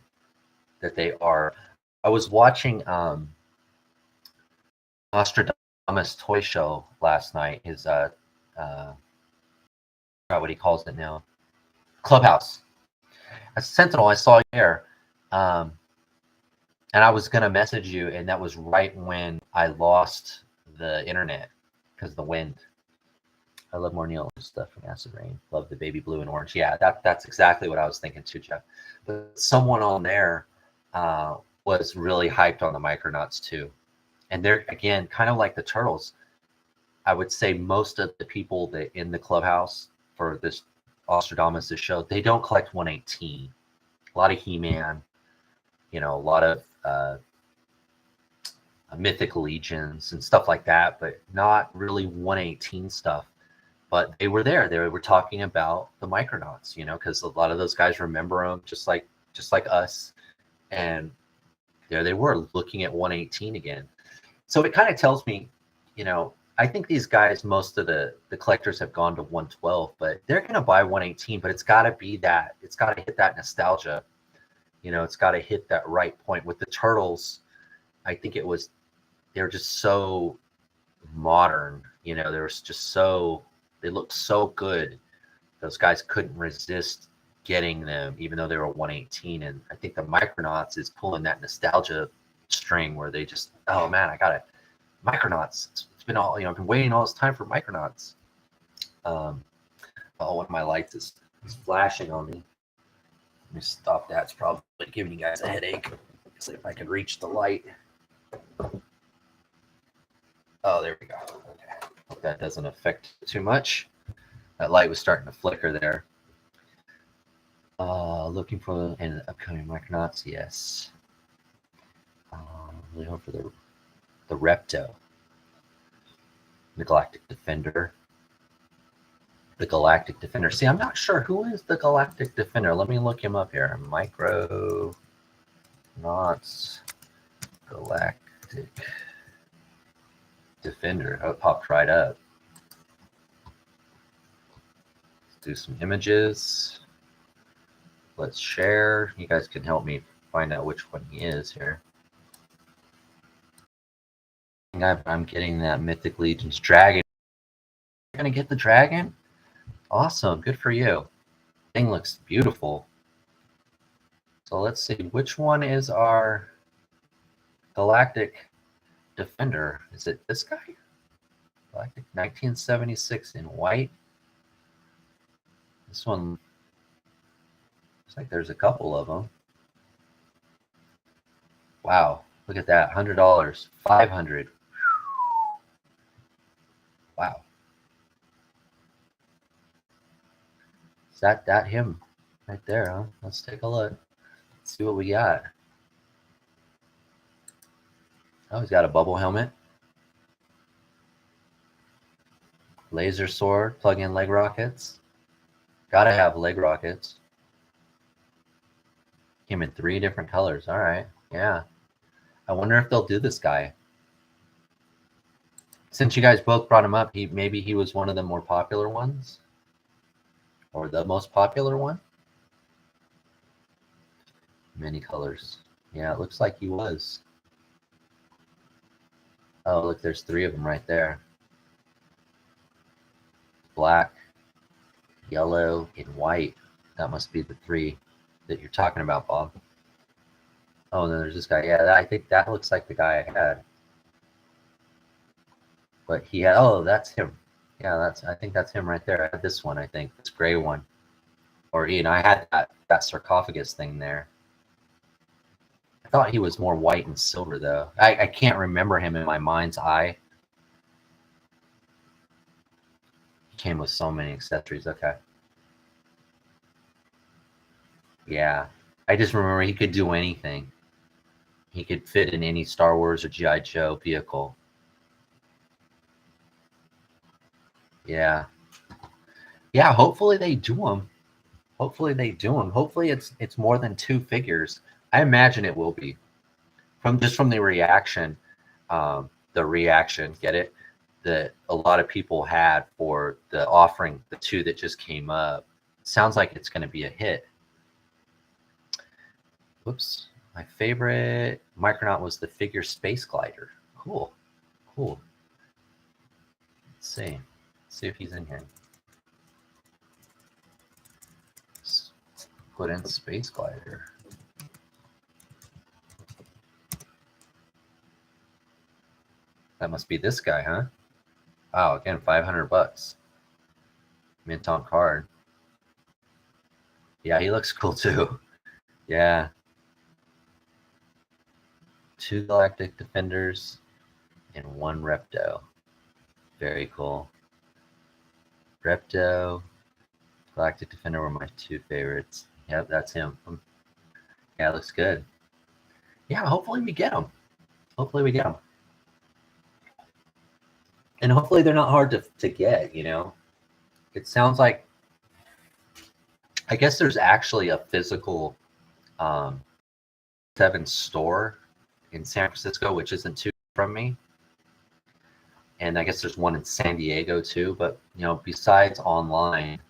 that they are. I was watching Nostradamus toy show last night. His what he calls it now, Clubhouse. As Sentinel, I saw you there, and I was gonna message you, and that was right when I lost the internet because of the wind. I love more Neil stuff from Acid Rain. Love the baby blue and orange. Yeah, that's exactly what I was thinking too, Jeff. But someone on there was really hyped on the Micronauts too. And they're, again, kind of like the Turtles. I would say most of the people that in the clubhouse for this Ostradamus show, they don't collect 118. A lot of He-Man, a lot of Mythic Legions and stuff like that, but not really 118 stuff. But they were there. They were talking about the Micronauts, because a lot of those guys remember them just like us. And there they were looking at 118 again. So it kind of tells me, I think these guys, most of the collectors have gone to 112, but they're going to buy 118, but it's got to be that. It's got to hit that nostalgia. It's got to hit that right point. With the Turtles, I think they're just so modern. They were just they looked so good. Those guys couldn't resist getting them, even though they were 118. And I think the Micronauts is pulling that nostalgia string where they just, oh man, I got it. Micronauts. It's been all, I've been waiting all this time for Micronauts. One of my lights is flashing on me. Let me stop that. It's probably giving you guys a headache. See if I can reach the light. Oh, there we go. Okay. Hope that doesn't affect too much. That light was starting to flicker there. Looking for an upcoming Micronauts, yes. Really hope for the Repto, the Galactic Defender. The Galactic Defender. See, I'm not sure who is the Galactic Defender. Let me look him up here. Micronauts Galactic Defender. Oh, it popped right up. Let's do some images. Let's share. You guys can help me find out which one he is here. I'm getting that Mythic Legion's dragon. You're going to get the dragon? Awesome. Good for you. Thing looks beautiful. So let's see. Which one is our Galactic Defender? Is it this guy? Galactic 1976 in white. This one looks like there's a couple of them. Wow. Look at that. $100. $500. Wow. Is that him right there, huh? Let's take a look. Let's see what we got. Oh, he's got a bubble helmet. Laser sword, plug-in leg rockets. Gotta have leg rockets. Came in 3 different colors. All right. Yeah. I wonder if they'll do this guy. Since you guys both brought him up, maybe he was one of the more popular ones, or the most popular one. Many colors. Yeah, it looks like he was. Oh, look, there's 3 of them right there. Black, yellow, and white. That must be the 3 that you're talking about, Bob. Oh, and then there's this guy. Yeah, I think that looks like the guy I had. But he had, oh, that's him. Yeah, I think that's him right there. I had this one, I think, this gray one. Or, I had that sarcophagus thing there. I thought he was more white and silver, though. I can't remember him in my mind's eye. He came with so many accessories. Okay. Yeah. I just remember he could do anything. He could fit in any Star Wars or G.I. Joe vehicle. Yeah. Yeah, hopefully they do them. Hopefully they do them. Hopefully it's more than 2 figures. I imagine it will be. From the reaction, get it? That a lot of people had for the offering, the 2 that just came up. Sounds like it's going to be a hit. Whoops. My favorite Micronaut was the figure Space Glider. Cool. Cool. Let's see. Let's see if he's in here. Let's put in Space Glider. That must be this guy, huh? Wow, again, $500. Mint on card. Yeah, he looks cool too. Yeah. 2 Galactic Defenders and 1 Repto. Very cool. Repto, Galactic Defender were my 2 favorites. Yep, that's him. Yeah, looks good. Yeah, hopefully we get them. Hopefully we get them. And hopefully they're not hard to get, It sounds like, I guess there's actually a physical 7 store in San Francisco, which isn't too from me. And I guess there's one in San Diego too. But, besides online,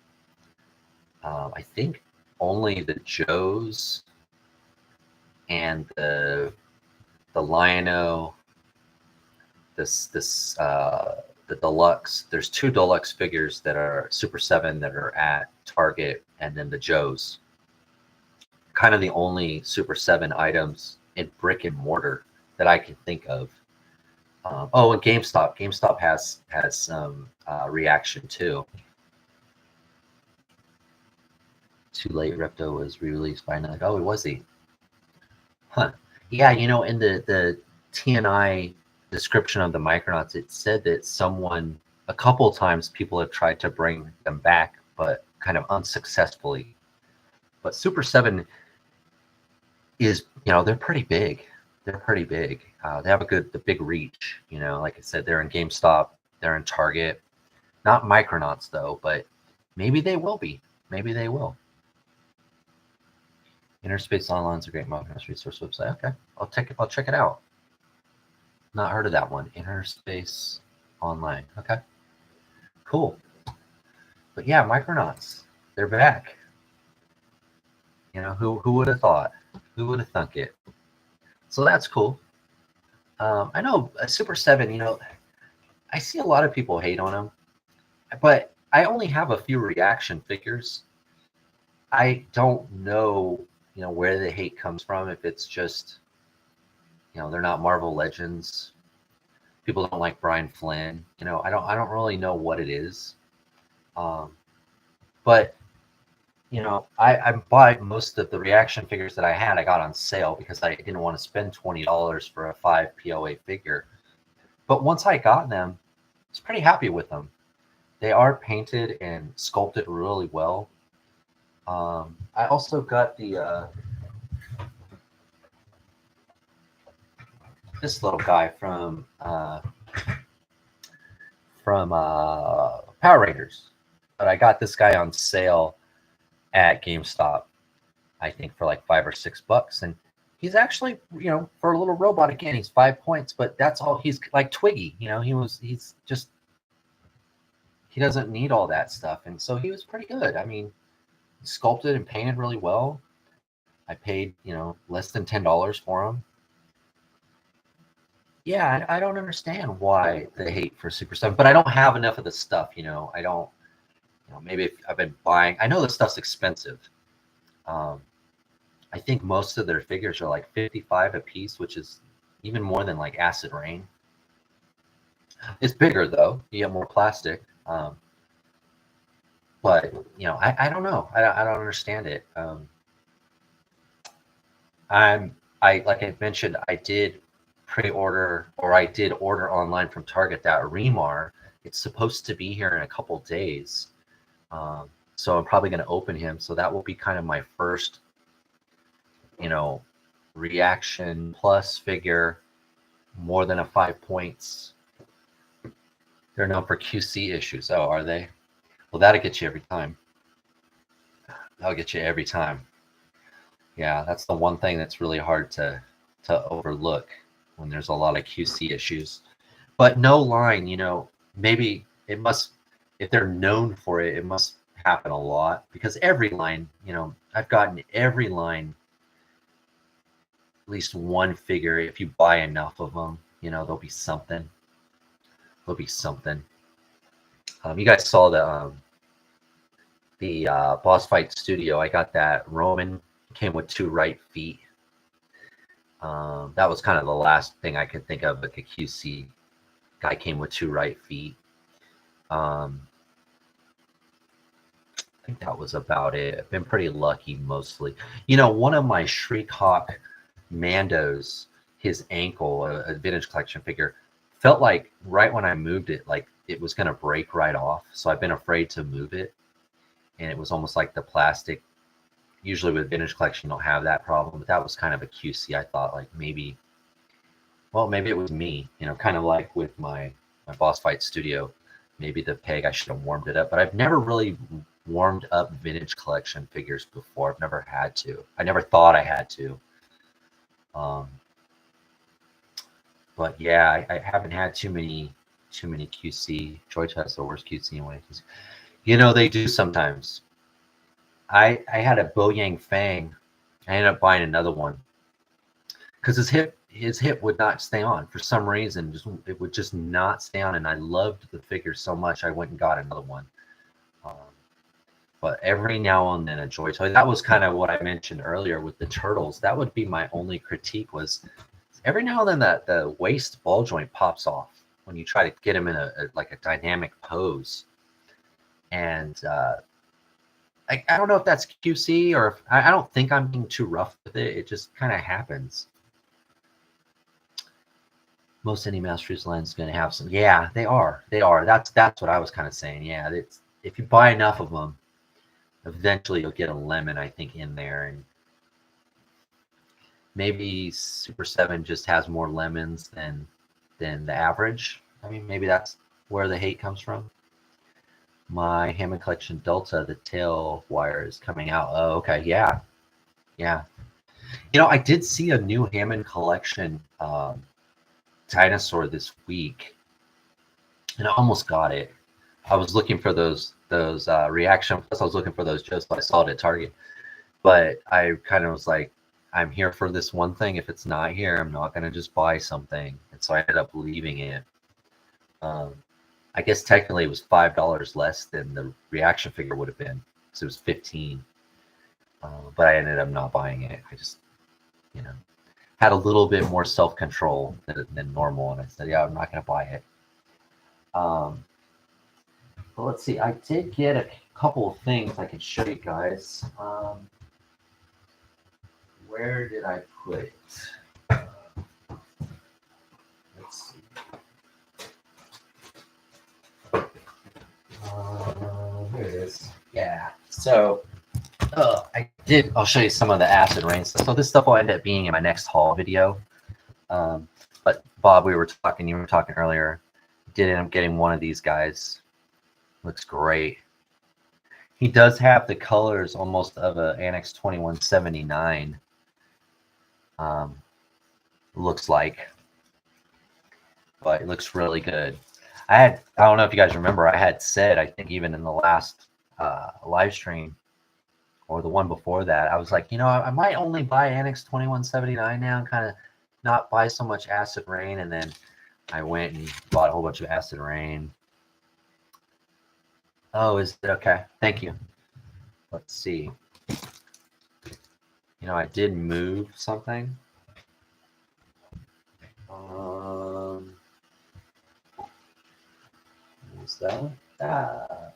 I think only the Joes and the Lion-O, the deluxe. There's 2 deluxe figures that are Super 7 that are at Target, and then the Joes. Kind of the only Super 7 items in brick and mortar that I can think of. And GameStop. GameStop has some reaction too. Too Late Repto was re-released by another. Oh, was he? Huh. Yeah, in the TNI description of the Micronauts, it said that a couple times people have tried to bring them back, but kind of unsuccessfully. But Super 7 is, they're pretty big. They're pretty big. They have the big reach. Like I said, they're in GameStop, they're in Target. Not Micronauts though, but maybe they will be. Maybe they will. Interspace Online is a great Micronauts resource website. Okay, I'll check it out. Not heard of that one. Interspace Online. Okay, cool. But yeah, Micronauts, they're back. Who would have thought? Who would have thunk it? So that's cool. I know Super 7, I see a lot of people hate on him, but I only have a few reaction figures. I don't know, where the hate comes from. If it's just, they're not Marvel Legends. People don't like Brian Flynn. I don't really know what it is. But I bought most of the reaction figures that I had. I got on sale because I didn't want to spend $20 for a 5 POA figure. But once I got them, I was pretty happy with them. They are painted and sculpted really well. I also got the this little guy from Power Rangers, but I got this guy on sale at GameStop, I think for like $5 or $6, and he's actually, for a little robot, again, he's 5 points, but that's all. He's like Twiggy, he's just, he doesn't need all that stuff. And so he was pretty good. I mean, sculpted and painted really well. I paid, less than $10 for him. Yeah, I don't understand why the hate for Super 7, but I don't have enough of the stuff, I don't, maybe if I've been buying, I know this stuff's expensive. I think most of their figures are like 55 a piece, which is even more than like Acid Rain. It's bigger though, you get more plastic. But I don't know. I don't understand it. I like I mentioned, I did pre-order, or I did order online from Target, that Remar. It's supposed to be here in a couple days. So I'm probably going to open him. So that will be kind of my first, reaction plus figure, more than a 5 points. They're known for QC issues. Oh, are they? Well, that'll get you every time. That'll get you every time. Yeah, that's the one thing that's really hard to overlook when there's a lot of QC issues. But no line, maybe it must, if they're known for it, it must happen a lot, because every line, I've gotten every line at least one figure. If you buy enough of them, there'll be something. There'll be something. You guys saw the Boss Fight Studio. I got that Roman, came with 2 right feet. That was kind of the last thing I could think of, like a QC guy came with 2 right feet. I think that was about it. I've been pretty lucky mostly. One of my Shriek Hawk Mandos, his ankle, a vintage collection figure, felt like right when I moved it, like it was going to break right off. So I've been afraid to move it. And it was almost like the plastic. Usually with vintage collection, you don't have that problem, but that was kind of a QC. I thought like maybe it was me, kind of like with my Boss Fight Studio. Maybe the peg, I should have warmed it up, but I've never really warmed up vintage collection figures before. I've never had to. I never thought I had to. But yeah, I haven't had too many QC. Joy has the worst QC in way. They do sometimes. I had a Bo Yang Fang. I ended up buying another one because his hip would not stay on for some reason. It would just not stay on, and I loved the figure so much I went and got another one. But every now and then a Joy Toy. That was kind of what I mentioned earlier with the turtles. That would be my only critique, was every now and then that the waist ball joint pops off when you try to get him in a dynamic pose. And I don't know if that's QC, or if, I don't think I'm being too rough with it. It just kind of happens. Most any Masters lens going to have some. Yeah, they are. That's what I was kind of saying. Yeah, if you buy enough of them, eventually you'll get a lemon, I think, in there. And maybe Super 7 just has more lemons than the average. I mean, maybe that's where the hate comes from. My Hammond Collection Delta, the tail wire is coming out. Oh, okay. Yeah. I did see a new Hammond Collection dinosaur this week, and I almost got it. I was looking for those reaction. Plus, I was looking for those just, but I saw it at Target. But I kind of was like, I'm here for this one thing. If it's not here, I'm not gonna just buy something. And so I ended up leaving it. I guess technically it was $5 less than the reaction figure would have been, so it was $15. But I ended up not buying it. I just, had a little bit more self-control than normal, and I said, yeah, I'm not going to buy it. But let's see. I did get a couple of things I can show you guys. Where did I put it? Let's see. Here it is. Yeah. So I'll show you some of the Acid Rain stuff. So this stuff will end up being in my next haul video. But Bob, you were talking earlier. Did end up getting one of these guys. Looks great. He does have the colors almost of a Annex 2179. looks like, but it looks really good. I don't know if you guys remember, I had said, I think even in the last live stream or the one before that, I was like, I might only buy Annex 2179 now and kind of not buy so much Acid Rain. And then I went and bought a whole bunch of Acid Rain. Oh, is it okay? Thank you. Let's see. I did move something. Is that?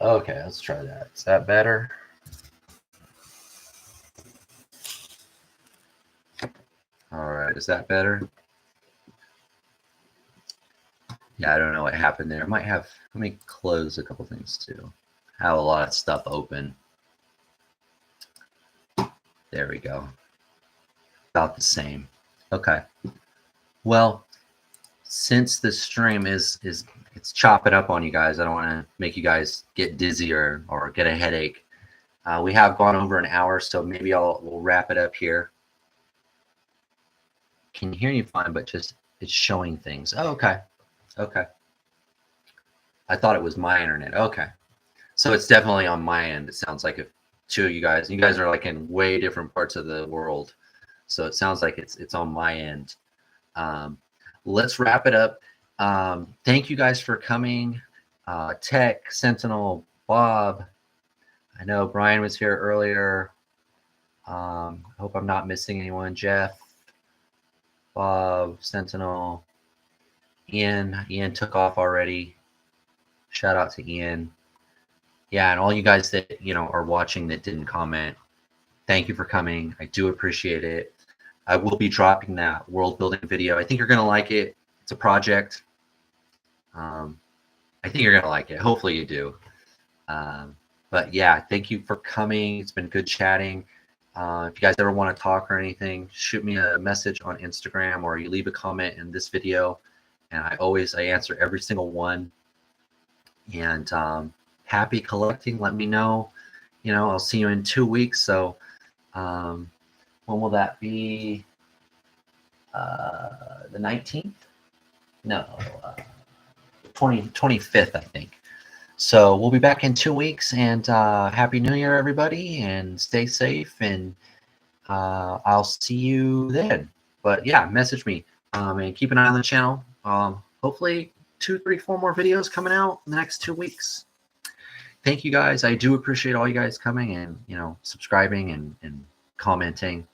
Okay, let's try that. Is that better? All right, is that better? Yeah, I don't know what happened there. I might have, let me close a couple things too. I have a lot of stuff open. There we go. About the same. Okay. Well, since the stream is it's chopping up on you guys, I don't want to make you guys get dizzy or get a headache. We have gone over an hour, so maybe we'll wrap it up here. Can you hear me fine? But just it's showing things. Oh, okay. Okay. I thought it was my internet. Okay. So it's definitely on my end. It sounds like if two of you guys are like in way different parts of the world. So it sounds like it's on my end. Let's wrap it up. Thank you guys for coming. Tech, Sentinel, Bob. I know Brian was here earlier. I hope I'm not missing anyone. Jeff, Bob, Sentinel, Ian. Ian took off already. Shout out to Ian. Yeah, and all you guys that are watching that didn't comment, thank you for coming. I do appreciate it. I will be dropping that world building video. I think you're gonna like it. It's a project. I think you're gonna like it. Hopefully you do. But yeah, thank you for coming. It's been good chatting. If you guys ever want to talk or anything, shoot me a message on Instagram or you leave a comment in this video, and I answer every single one. And happy collecting. Let me know. I'll see you in 2 weeks. So when will that be? The 19th? No, 25th, I think. So we'll be back in 2 weeks, and Happy New Year, everybody, and stay safe, and I'll see you then. But yeah, message me and keep an eye on the channel. Hopefully 2, 3, 4 more videos coming out in the next 2 weeks. Thank you guys. I do appreciate all you guys coming and subscribing and commenting,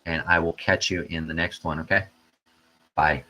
and I will catch you in the next one. Okay, bye.